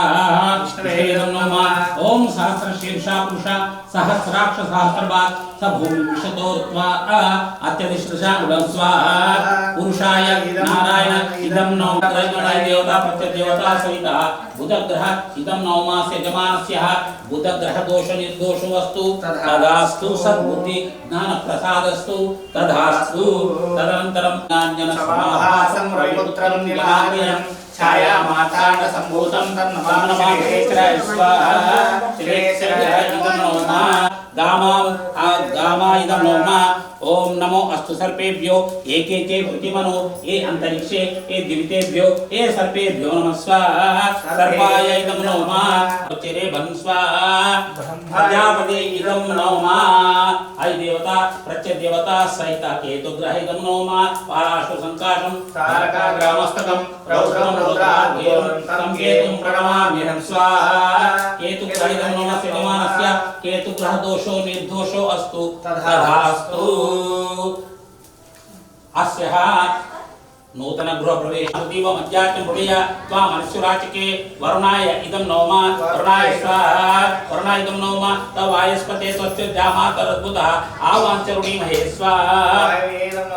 [SPEAKER 1] విష్ణువేదం నమః ఓం సహస్రశీర్ష పురుష సహస్రాక్ష సహస్రపాద్ సభూమి విశతోర్త్వా అత్యధిష్ఠా స్వాహా పురుషాయ నారాయణ ఇదం నౌమ గ్రహణాయ దేవతా ప్రత్యదేవతా సహిత బుధగ్రహ ఇదం నౌమాస్య యజమానస్య బుధగ్రహ దోష నిర్దోషో అస్తు తదాస్తు సద్బుద్ధి జ్ఞాన ప్రసాదస్తు తదాస్తు తదనంతరం జ్ఞాన సమాహాసం రవిపుత్రం నిలాయం छाया मातांड संभूतं तन्नमानमामहे स्वाहा श्रेयस्या इदं नौम गामा इदं नौम ओम नमो अस्तु सर्पेभ्यो एके चे प्रतिमनो ये अंतरिक्षे ये दिवितेभ्यो ये सर्पेभ्यो नमः स्वाहा सर्पाय इदं नौम उच्चरे भं स्वाहा प्रजापते इदं नौम आई देवता प्रत्यदेवता सहित केतुग्रह इदं नौम पाराशु संकाशं तारका ग्रामस्तकं रौद्रं रुद्राद्यं तं केतुं प्रणमाम्यहं स्वाहा केतुग्रह इदं नौम यजमानस्य केतुग्रह दोषो निर्दोषो अस्तु तथास्तु अस्यः नूतन गृह प्रवेश दीव मध्यात्म भूमिया त्वा मनुष्यराचिके वरुणाय इदं नौम वरुणाय स्वाहा वरुणाय इदं नौम तव वायस्पते स्वस्य जामातरद्भुतः आवाञ्चरुणी महे स्वाहा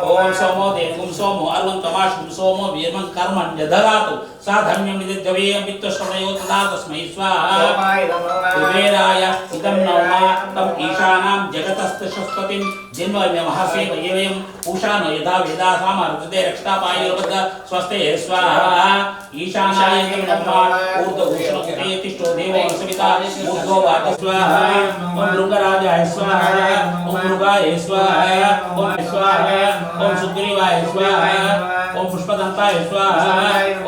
[SPEAKER 1] ओम सोमो देवगुं सोमो अर्वन्तमाशुं सोमो वीर्मं कर्मं यददातु साधन्यं निजवेयं वित्तश्रवणयो तदा तस्मै स्वाहा कुबेराय इदं नौम तं ईशानां जगतस्तशस्पतिं जिन्वयमहसे वयं पूषानो यदा वेदा सामर्थे रक्षतापाय स्वस्ते स्वाहा ईशानाय इदं नौम ऊर्ध्वभूषणकृते तिष्ठो देवो सविता ऊर्ध्वो वाच स्वाहा ओम मृगराजाय स्वाहा ओम मृगाय स्वाहा ओम स्वाहा ओम सुग्रीवाय स्वाहा ओम पुष्पदंताय स्वाहा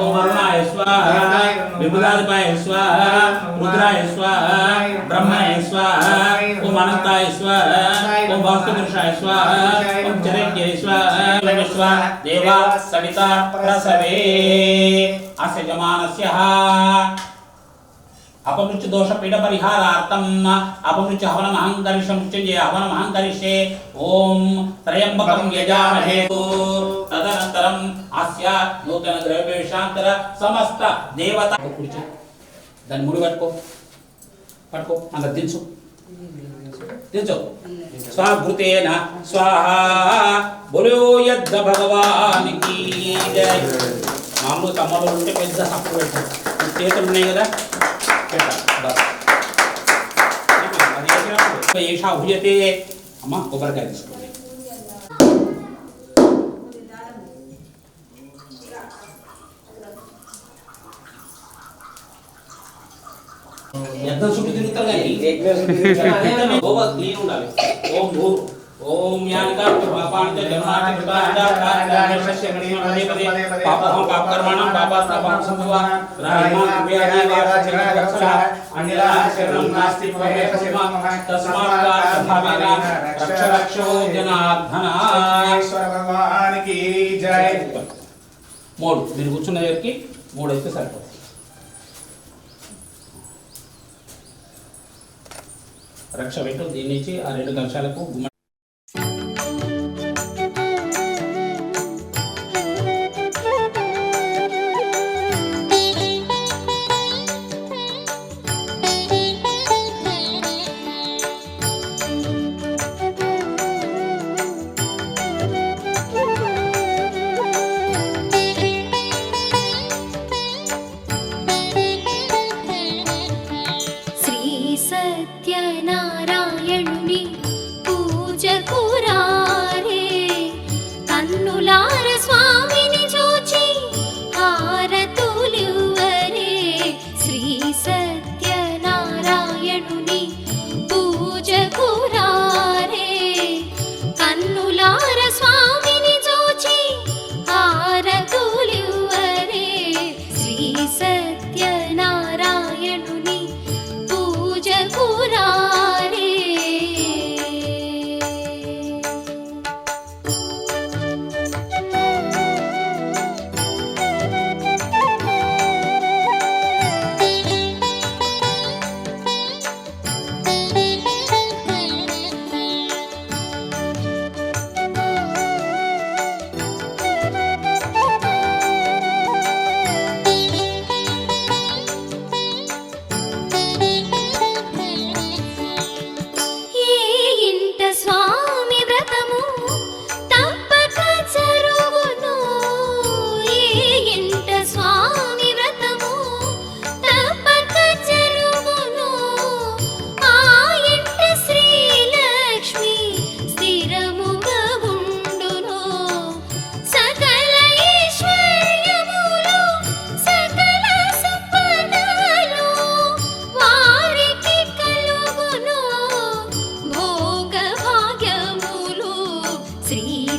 [SPEAKER 1] ओम वरुणाय स्वाहा विबुधाधिपाय स्वाहा रुद्राय स्वाहा ब्रह्मणे स्वाहा ओम अनंताय स्वाहा ओम वास्तुपुरुषाय स्वाहा ओम चरण्याय स्वाहा देवा सविता प्रसवे अस्य यजमानस्य अपमृत्यु दोष पीड परिहारार्थम अपमृत्यु हवनम अहंकरिष्यं मृत्युंजय हवनम अहंकरिष्ये ओम त्रयंबकं यजामहे तदनन्तरं अस्य नूतन ग्रहवेशांतर समस्त देवता दानि मुడి పట్టుకో అంత దించు स्वाभृतेन स्वाहा बोलो यद्द भगवान की जय मामूలు తమ్మలు ఉంటే పెద్ద సప్పు పెట్టారు చేతులు ఉన్నాయి కదా ఏషా భుజతే అమ్మ కొబ్బరికాయ తీసుకోండి యజ్ఞం చుట్టూ తిరుగుతారు కానీ క్లీన్ ఉండాలి ఓం భూ ओम यानका पापांत जन्मांत कृतांत कांडानि पश्यमणि पदे पापहं पापकर्मणां पापात्मकं संभवा राहिमा कुबेराय वाचनरक्षणा अनिला शरणं नास्ति भवे तस्मात् कारणभावेन रक्ष रक्षो जनार्दन ईश्वर भगवान की जय మూడు మీరు కూర్చున్న దగ్గరికి మూడు అయితే సరిపోతుంది రక్ష పెట్టు దీని నుంచి ఆ రెండు కలశాలకు
[SPEAKER 4] सत्यनारायणुनि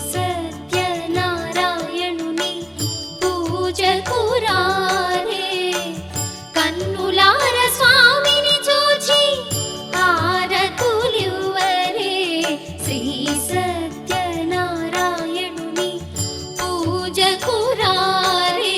[SPEAKER 4] సత్యనారాయణుని పూజకు రారే కన్నులార స్వామిని చూచి హారతులివ్వరే శ్రీ సత్యనారాయణుని పూజకు రారే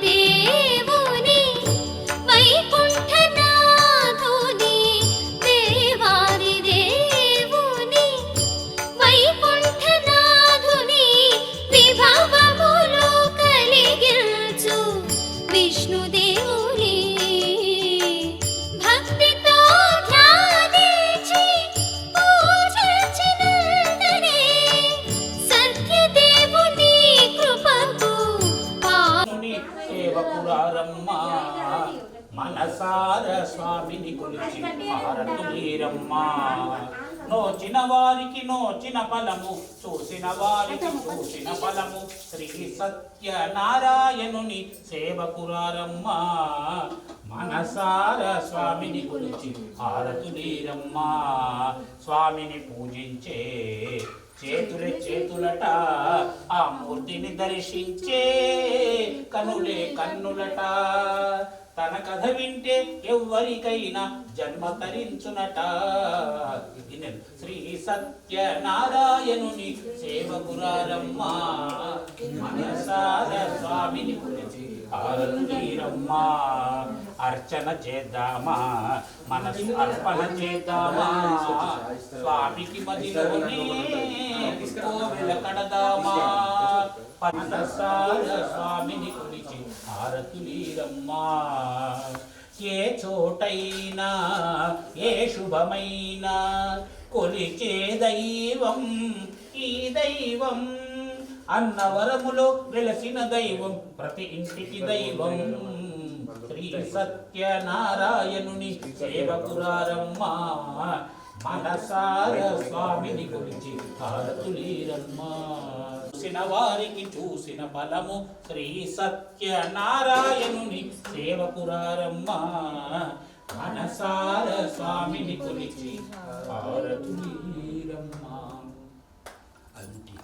[SPEAKER 4] దేవాదిదేవుని వైకుంఠనాథుని దేవాదిదేవుని వైకుంఠనాథుని విభవములు కలిగించు విష్ణుదేవుని భక్తితో ధ్యానించి పూజించినంతనే సత్యదేవుని కృపకు
[SPEAKER 1] ముని సేవకురారమ్మ మనసార స్వామిని కొలిచి హారతులీరమ్మ నోచిన వారికి నోచిన ఫలము చూసిన వారికి చూసిన ఫలము శ్రీ సత్యనారాయణుని సేవకురారమ్మ మనసార స్వామిని కొలిచి హారతులీరమ్మ స్వామిని పూజించే చేతులే చేతులట ఆ మూర్తిని దర్శించే కనులే కన్నులట తన కథ వింటే ఎవ్వరికైనా జన్మ తరించునట శ్రీ సత్యనారాయణుని సేవకురారమ్మ మనసార స్వామిని కొలిచి హారతులీరమ్మ అర్చన చేద్దామా మనసు అర్పణ చేద్దామా స్వామికి మదిలోనే కోవెల కడదామా మనసార స్వామిని కొలిచి హారతులీరమ్మా ఏ చోటైనా ఏ శుభమైనా కొలిచే దైవం ఈ దైవం అన్నవరములో వెలసిన దైవం ప్రతి ఇంటికి దైవం శ్రీ సత్యనారాయణుని సేవకురారమ్మ మనసార స్వామిని కొలిచి హారతులీరమ్మ చూసిన వారికి చూసిన ఫలము శ్రీ సత్యనారాయణుని సేవకురారమ్మ మనసార స్వామిని కొలిచి హారతులీరమ్మ. అంతే.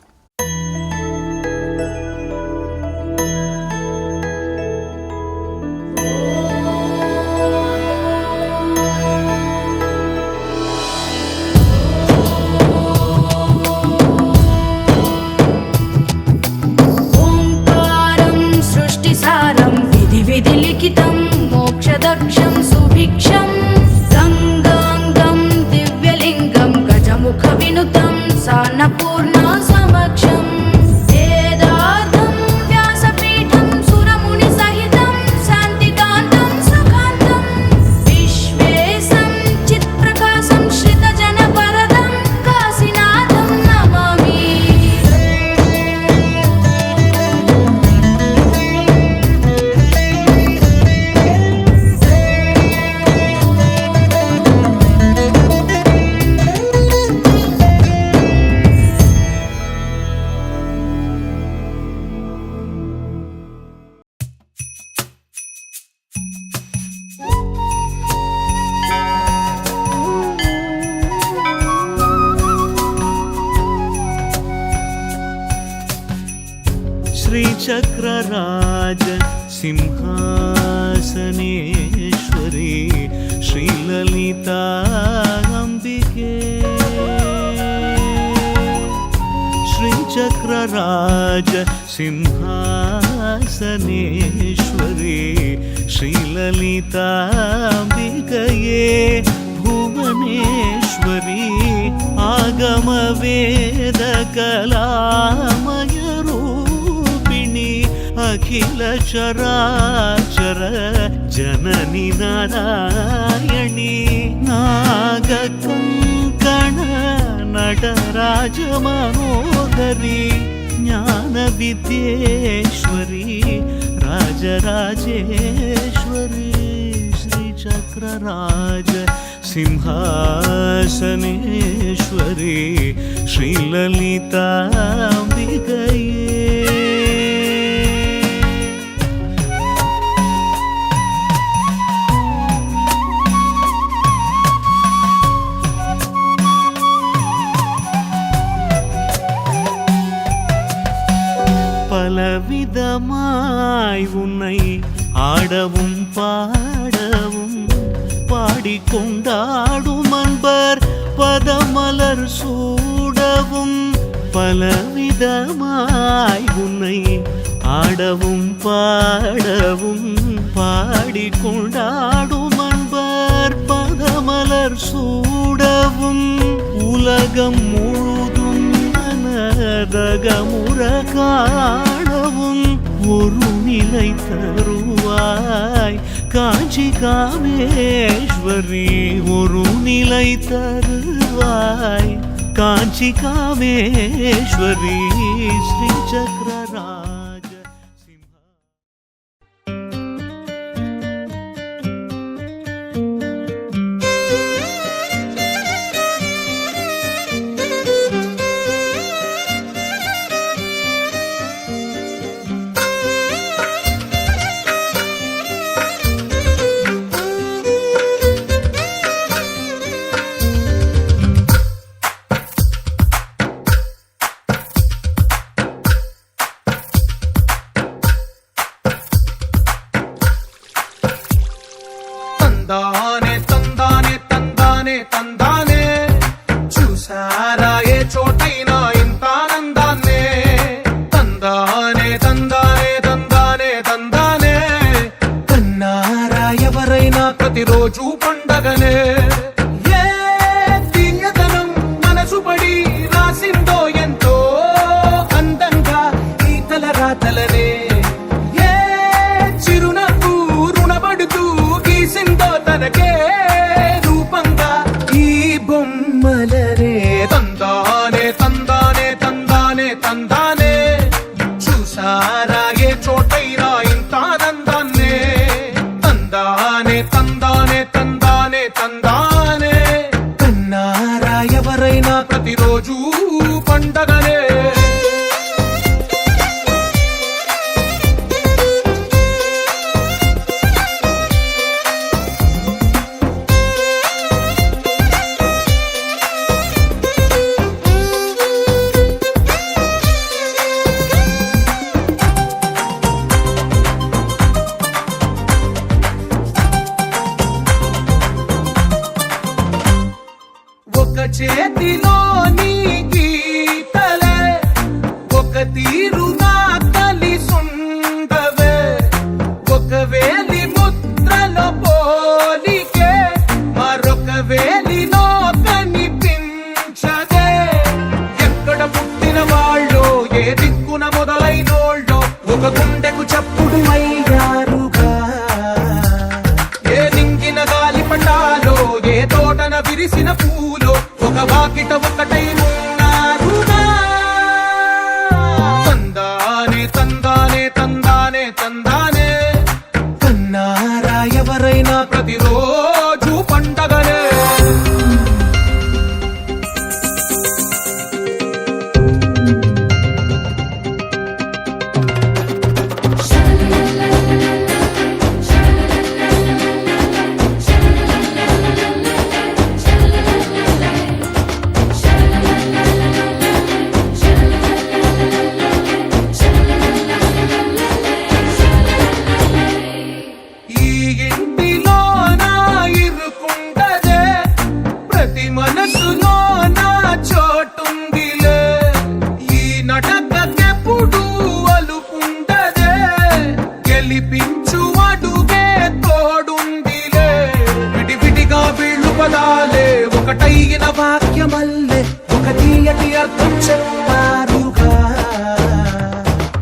[SPEAKER 5] विधिलिखितं मोक्षदक्षं सुभिक्षं गङ्गाङ्गं दिव्यलिङ्गं गजमुखविनुतं सान्नपूर्णा समक्षं वेदार्थं व्यासपीठं सुरमुनिसहितं शान्तिकान्तं सुखान्तं विश्वेशं चित्प्रकाशं श्रितजनपरदं काशीनाथं नमामि.
[SPEAKER 7] श्रीचक्रराज सिंहासनेश्वरी श्रीललिता अम्बिके श्रीचक्रराज सिंहासनेश्वरी श्रीललिता अम्बिकये भुवनेश्वरी आगमवेदकलामय अखिल चराचर जननी नारायणी नागकङ्कण नटराज मनोहरी ज्ञानविद्येश्वरी राजराजेश्वरी श्रीचक्रराज सिंहासनेश्वरी श्रीललिताम्बिकये பலவிதமாய் உன்னை ஆடவும் பாடவும் பாடிக்கொண்டாடும் அன்பர் பதமலர் சூடவும் பலவிதமாய் உன்னை ஆடவும் பாடவும் பாடிக்கொண்டாடும் அன்பர் பதமலர் சூடவும் உலகம் முழுதும் மனதகமுற காணவும் ஒரு நிலை தருவாய் காஞ்சி காமேஸ்வரி ஒரு நிலை தருவாய் காஞ்சி காமேஸ்வரி ஸ்ரீ சக்கரராஜ சிம்ஹா
[SPEAKER 8] తందానే తందానే తందానే తందానే చూసారా ఏ చోటైనా ఇంత ఆనందాన్నే తందానే తందానే తందానే తందానే కన్నారా ఎవరైనా ప్రతిరోజు పండగనే ఏ తీయదనం మనసు పడి రాసిందో ఎంతో అందంగా ఈ తలరాతలనే ఏ చిరునవ్వు రుణపడుతూ గీసిందో తనకే రూపంగా ఈ బొమ్మలనే తందానే తందానే తందానే తందానే చూసారా ఏ చోటైనా ఇంత ఆనందాన్నే తందానే తందానే తందానే తందానే కన్నారా ఎవరైనా ప్రతిరోజు పండగనే ఒక చేతిలో నీ గీతలే ఒక తీరుగా కలిసుండవే ఒక వేలి ముద్రలో పోలికే మరొక వేలిలో కనిపించదే ఎక్కడ పుట్టిన వాళ్ళో ఏ దిక్కున మొదలైనోళ్ళో ఒక గుండెకు చప్పుడు అయ్యారుగా ఏ నింగిన గాలి పటాలో ఏ తోటన విరిసిన పూలో ఒక వాకిట ఒకటై ఉన్నారుగా తందానే తందానే తందానే తందానే కన్నారా ఎవరైనా ప్రతిరోజు పండగనే ఈ ఇంటిలో నా ఇరుకుండదే ప్రతి మనసులో నా చోటుందిలే ఈ నటకెప్పుడు అలుపుండదే గెలిపించు అడుగే తోడుందిలే విడివిడిగా వీళ్ళు పదాలే ఒకటైన వాక్యమల్లే ఒక తీయటి అర్థం చెప్పారుగా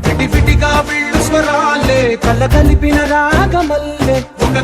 [SPEAKER 8] విడివిడిగా వీళ్ళు స్వరాలే కలగలిపిన రాగమల్లే ఒక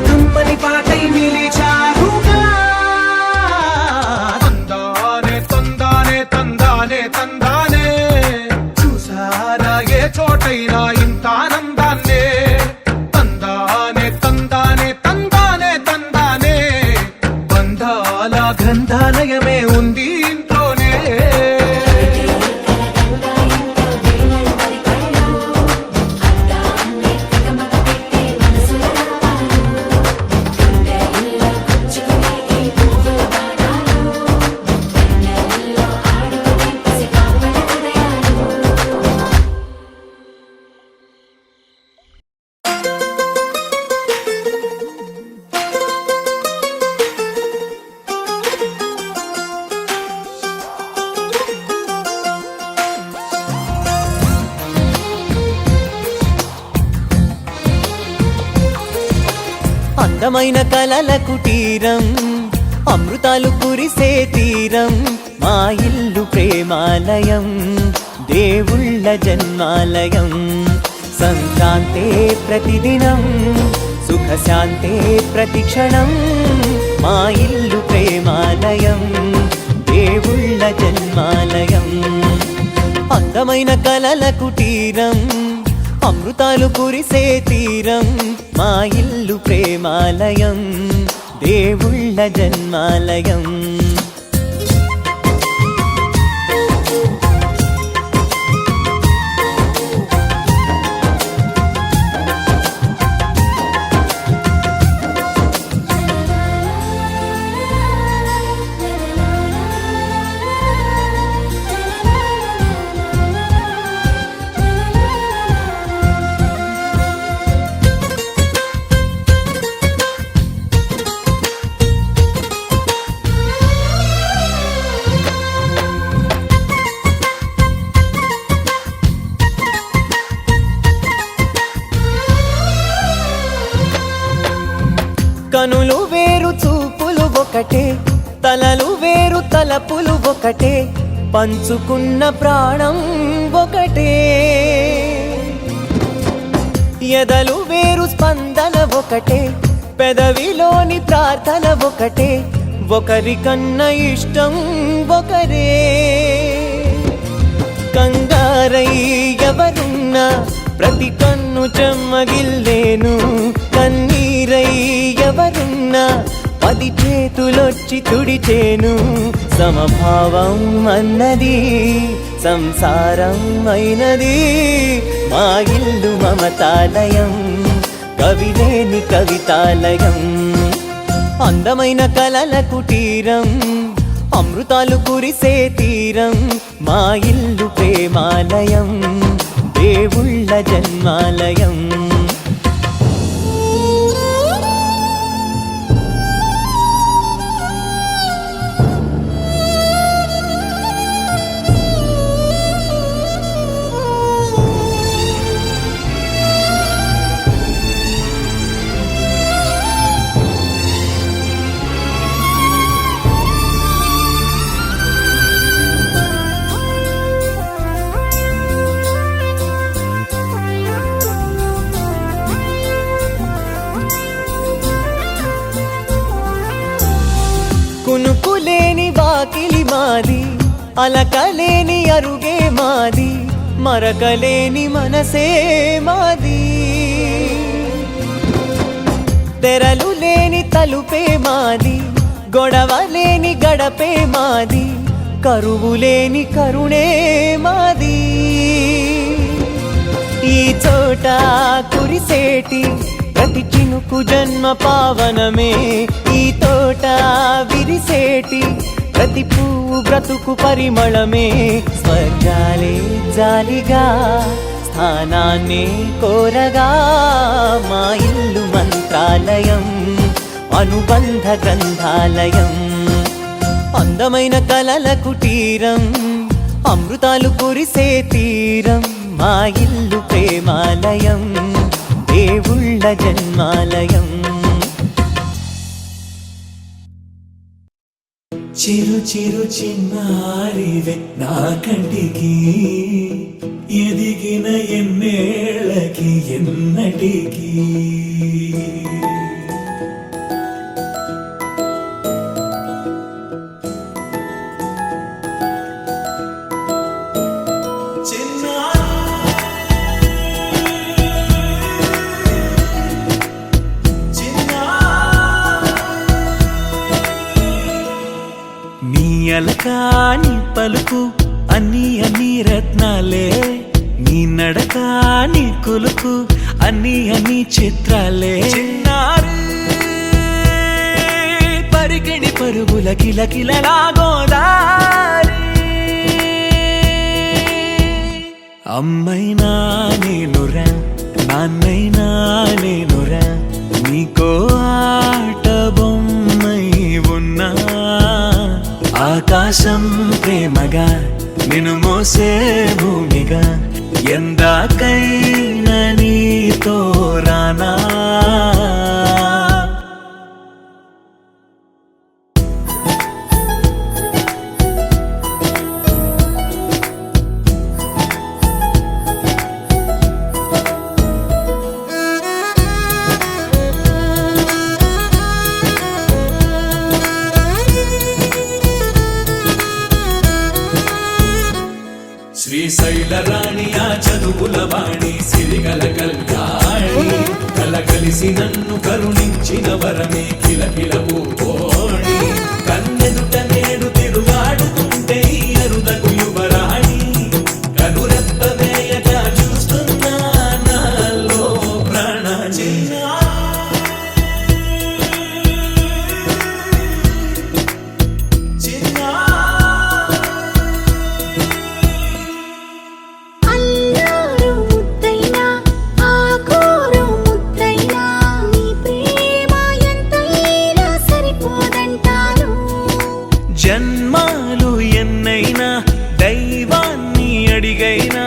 [SPEAKER 9] అందమైన కలల కుటీరం అమృతాలు కురిసే తీరం మా ఇల్లు ప్రేమాలయం దేవుళ్ళ జన్మాలయం సంక్రాంతే ప్రతిదినం సుఖశాంతే ప్రతిక్షణం మా ఇల్లు ప్రేమాలయం దేవుళ్ళ జన్మాలయం అందమైన కలల కుటీరం అమృతాలు కురిసే తీరం మా ఇల్లు ప్రేమాలయం దేవుళ్ళ జన్మాలయం కనులు వేరు చూపులు ఒకటే తలలు వేరు తలపులు ఒకటే పంచుకున్న ప్రాణం ఒకటే ఎదలు వేరు స్పందన ఒకటే పెదవిలోని ప్రార్థన ఒకటే ఒకరికన్నా ఇష్టం ఒకరే కంగారై ఎవరున్నా ప్రతి కన్ను చెమ్మగిల్లేను కన్నీరై ఎవరున్నా 10 చేతులొచ్చి తుడిచేను సమభావం అన్నది సంసారం అయినది మా ఇల్లు మమతాలయం కవిలేని కవితాలయం అందమైన కలల కుటీరం అమృతాలు కురిసే తీరం మా ఇల్లు ప్రేమాలయం దేవుళ్ళ జన్మాలయం కునుకులేని వాకిలి మాది అలకలేని అరుగే మాది మరకలేని మనసే మాది తెరలు లేని తలుపే మాది గొడవ లేని గడపే మాది కరువు లేని కరుణే మాది ఈ చోట కురిసేటి ప్రతి చినుకు జన్మ పావనమే ఈ తోట విరిసేటి ప్రతి పువ్వు బ్రతుకు పరిమళమే స్వర్గాలే జాలిగా స్థానాన్ని కోరగా మా ఇల్లు మంత్రాలయం అనుబంధ గ్రంథాలయం అందమైన కలల కుటీరం అమృతాలు కురిసే తీరం మా ఇల్లు ప్రేమాలయం దేవుళ్ళ జన్మాలయం
[SPEAKER 7] చిరు చిరు చిన్నారివే నా కంటికి ఎదిగిన ఎన్నేళ్ళకి ఎన్నటికి అలకాని పలుకు అన్ని రత్నాలే నీ నడక నీ కులుకు అన్ని చిత్రాలే చిన్నారు పరికిణి పరుగుల కిలకిలలా గోదారి అమ్మైనా నేనురా నాన్నైనా నేనురా నీకో ఆట బొమ్మై ఉన్నా ఆకాశం ప్రేమగా నిన్ను మోసే భూమిగా ఎందాకైనా నీతో రానా యువరాణి ఆ చదువుల వాణి సిరిగల కళ్యాణి కలగలిసి నన్ను కరుణించిన వరమే కిలకిల పూకోణి కన్నెదుట నేడు తిరుగాడుతుంటే ఈ అరుదకు యువరాణి కనురెప్ప వేయక చూస్తున్నా నాలో ప్రాణ
[SPEAKER 5] అల్లారు ముద్దైనా ఆకోరు ముద్దైనా నీ ప్రేమ ఎంతైనా సరిపోదంటాను.
[SPEAKER 7] జన్మాలు ఎన్నైనా దైవాన్ని అడిగైనా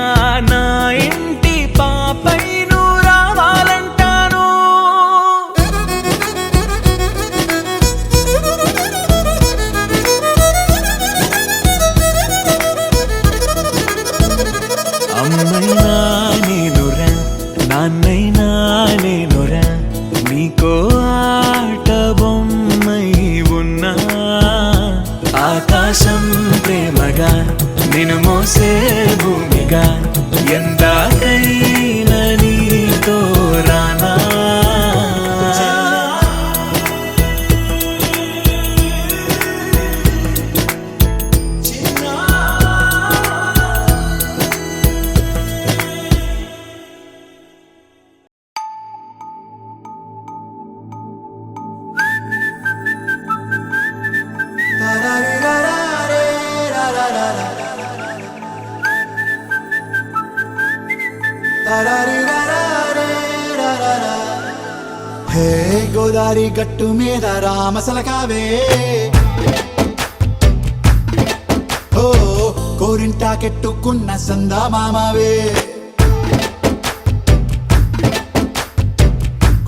[SPEAKER 7] నా ఇంటి పాపై నువ్వు రావాలంటాను. అమ్మైనా నేనురా నాన్నైనా నేనురా నీకో ఆట బొమ్మై ఉన్నా ఆకాశం ప్రేమగా నిన్ను మోసే భూమిగా ఎందాకైనా నీతో రానా
[SPEAKER 10] హే గోదారి గట్టు మీద రామసలకావే ఓ కోరింటాకెట్టుకున్న సందా మామావే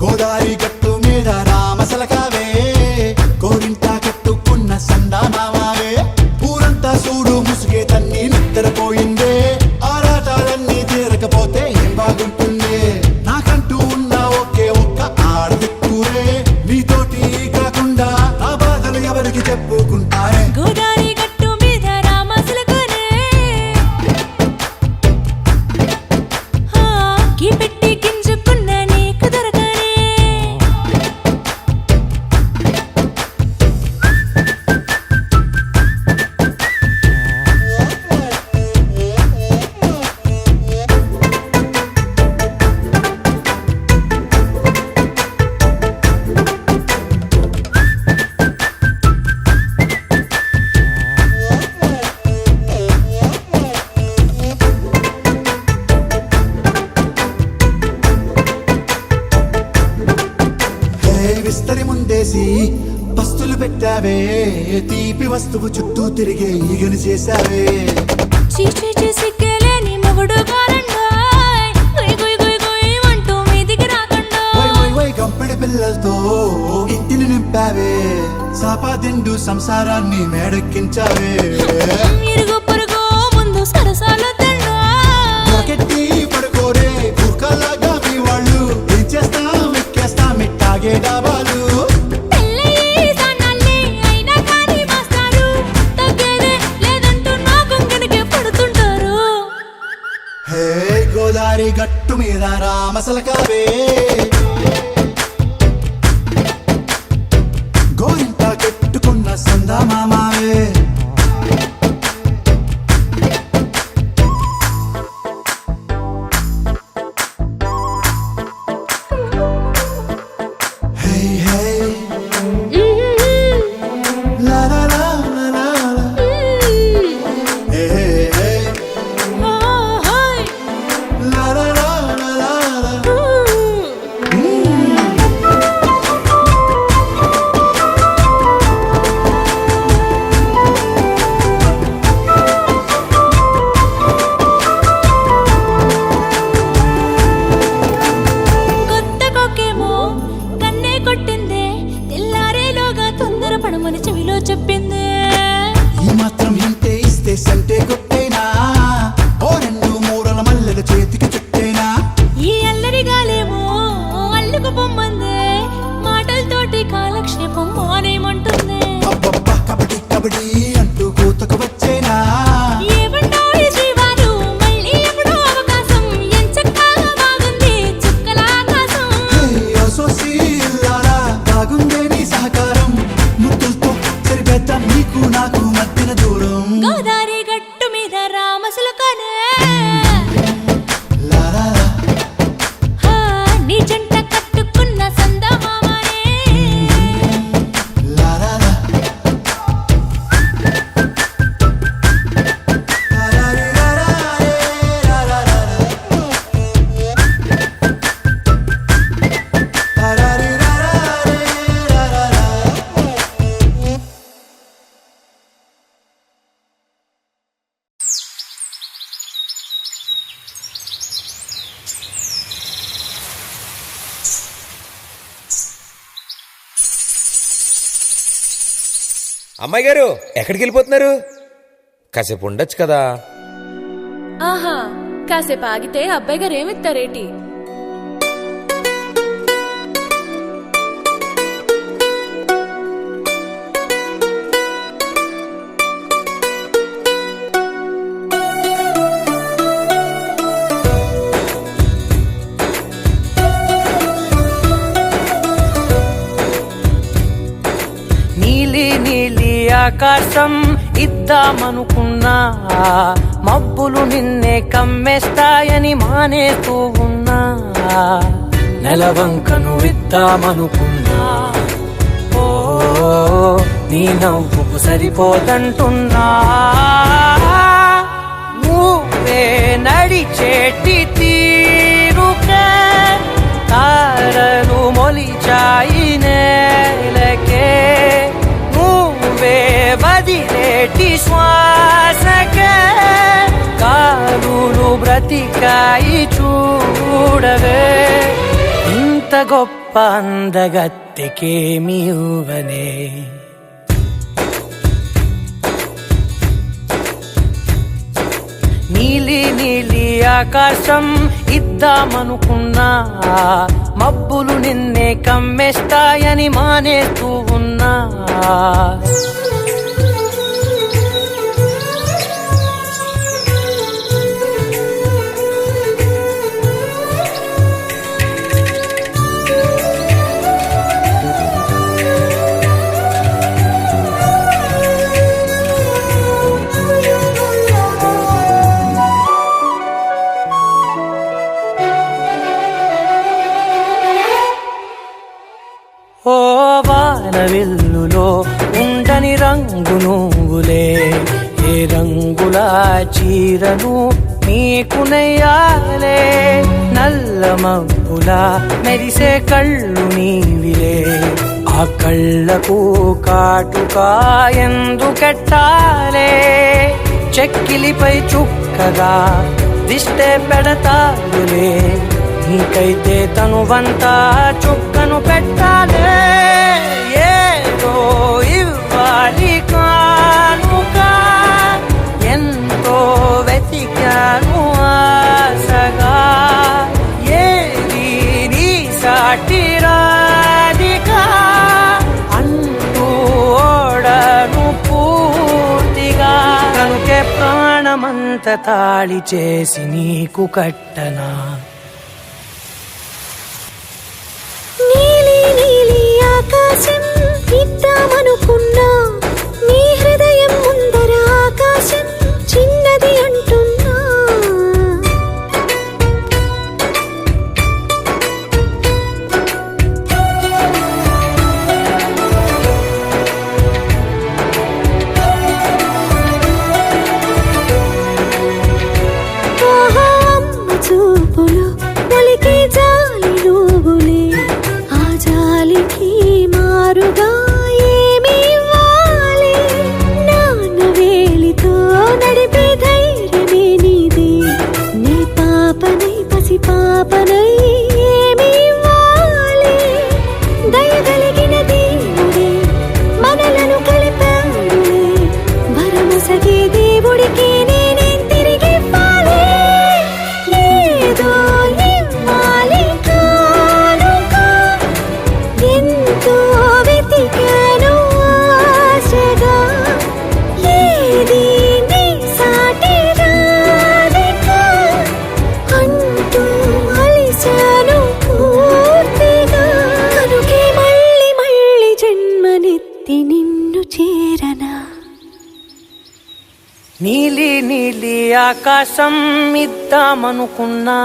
[SPEAKER 10] గోదారి గట్టు మీద రామసలకావే కోరింటాకెట్టుకున్న సందా మామావే ఊరంతా చూడు ముసుగే తన్ని నిద్రపోయిందే ఆరాటాలన్నీ తీరకపోతే ఏం బాగుంటుందే నాకంటూ ఉన్న ఒకే ఒక్క ఆడదిక్కురే నీతోటి కాకుండా నా బాధలు ఎవరికి చెప్పుకుంటారే
[SPEAKER 5] గోదారి గట్టు మీద రామసలకునే కీ పెట్టి గింజుకున్న నీకు దొరకనే.
[SPEAKER 10] విస్తరి ముందేసి పస్తులు పెట్టావే తీపి వస్తువు చుట్టూ తిరిగే ఈగను చేశావే
[SPEAKER 5] చీచీ సిగ్గలేని మొగుడు కారండాయ్ గుయ్ గుయ్ గుయ్ గుయ్ అంటూ మీదికి రాకండాయ్.
[SPEAKER 10] వై వై వై గంపెడి పిల్లలతో ఇంటిని నింపావే సాపాదిండు సంసారాన్ని మేడెక్కించావే
[SPEAKER 5] ఇరుగు పొరుగు ముందు సరసాలు
[SPEAKER 10] నాకెట్టి పడుకోరే కుక్కలాగా మీ వాళ్ళు ఏం చేస్తాం ఎక్కేస్తాం ఇట్టాగే డాబాలు హే గోదారి గట్టు మీద రామసలకావే గోరింటా కెట్టుకున్న సందా మామావే
[SPEAKER 11] అమ్మాయి గారు ఎక్కడికి వెళ్ళిపోతున్నారు? కాసేపు ఉండొచ్చు కదా.
[SPEAKER 5] ఆహా, కాసేపు ఆగితే అబ్బాయి గారు ఏమిస్తారేటి?
[SPEAKER 9] నీలి నీలి ఆకాశం ఇద్దామనుకున్నా, మబ్బులు నిన్నే కమ్మేస్తాయని మానేస్తూ ఉన్నా. నెలవంకను ఇద్దామనుకున్నా, ఓ నీ నవ్వుకు సరిపోదంటున్నా. నువ్వే నడిచేటి తీరుకే తారలు మొలిచాయి నేలకే. నువ్వే వదిలేటి శ్వాసకే కారులు బ్రతికాయి చూడవే. ఇంత గొప్ప అందగత్తెకేమి ఇవ్వనే. నీలి నీలి ఆకాశం ఇద్దామనుకున్నా, మబ్బులు నిన్నే కమ్మేస్తాయని మానేస్తూ ఉన్నా. ఓ వానవిల్లులో ఉండని రంగు నువ్వులే, ఏ రంగుల చీరను నీకు నెయ్యాలే. నల్ల మబ్బుల మెరిసే కళ్ళు నీవిలే, ఆ కళ్ళకు కాటుకా ఎందుకెట్టాలే. చెక్కిలిపై చుక్కగా దిష్టే పెడతాడులే, నీకైతే తనువంతా చుక్కను పెట్టాలే. ఏదో ఇవ్వాలి కానుక, ఎంతో వెతికాను ఆశగా. ఏది నీ సాటి రాధిక అంటూ ఓడను పూర్తిగా. కనుకే ప్రాణమంత తాళి చేసి నీకు కట్టనా.
[SPEAKER 5] నీలి నీలి ఆకాశం ఇద్దామనుకున్నా, నీ హృదయం ముందర ఆకాశం చిన్నది అంటున్నా. ఆహా, అమ్మ చూపులు మొలికే జాలి నువ్వులే, ఆ జాలికి మారుగా ఏమి ఇవ్వాలి. నాన్న వేలితో నడిపే ధైర్యమే నీదే, నీ పాపనై పసి పాపనై ఏమి ఇవ్వాలి. దయగలిగిన దేవుడే మనలను కలిపాడులే, వరమసగే దేవుడికి నేనేం తిరిగి ఇవ్వాలి. ఏదో ఇవ్వాలి కానుక, ఎంతో వెతికాను ఆశగా. ఏది నీ సాటి రాధిక అంటూ అలిశాను పూర్తిగా. కనుకే మళ్ళీ మళ్ళీ జన్మనెత్తి నిన్ను చేరనా.
[SPEAKER 9] నీలి నీలి ఆకాశం ఇద్దామనుకున్నా,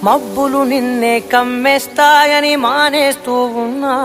[SPEAKER 9] మబ్బులు నిన్నే కమ్మేస్తాయని మానేస్తూ ఉన్నా.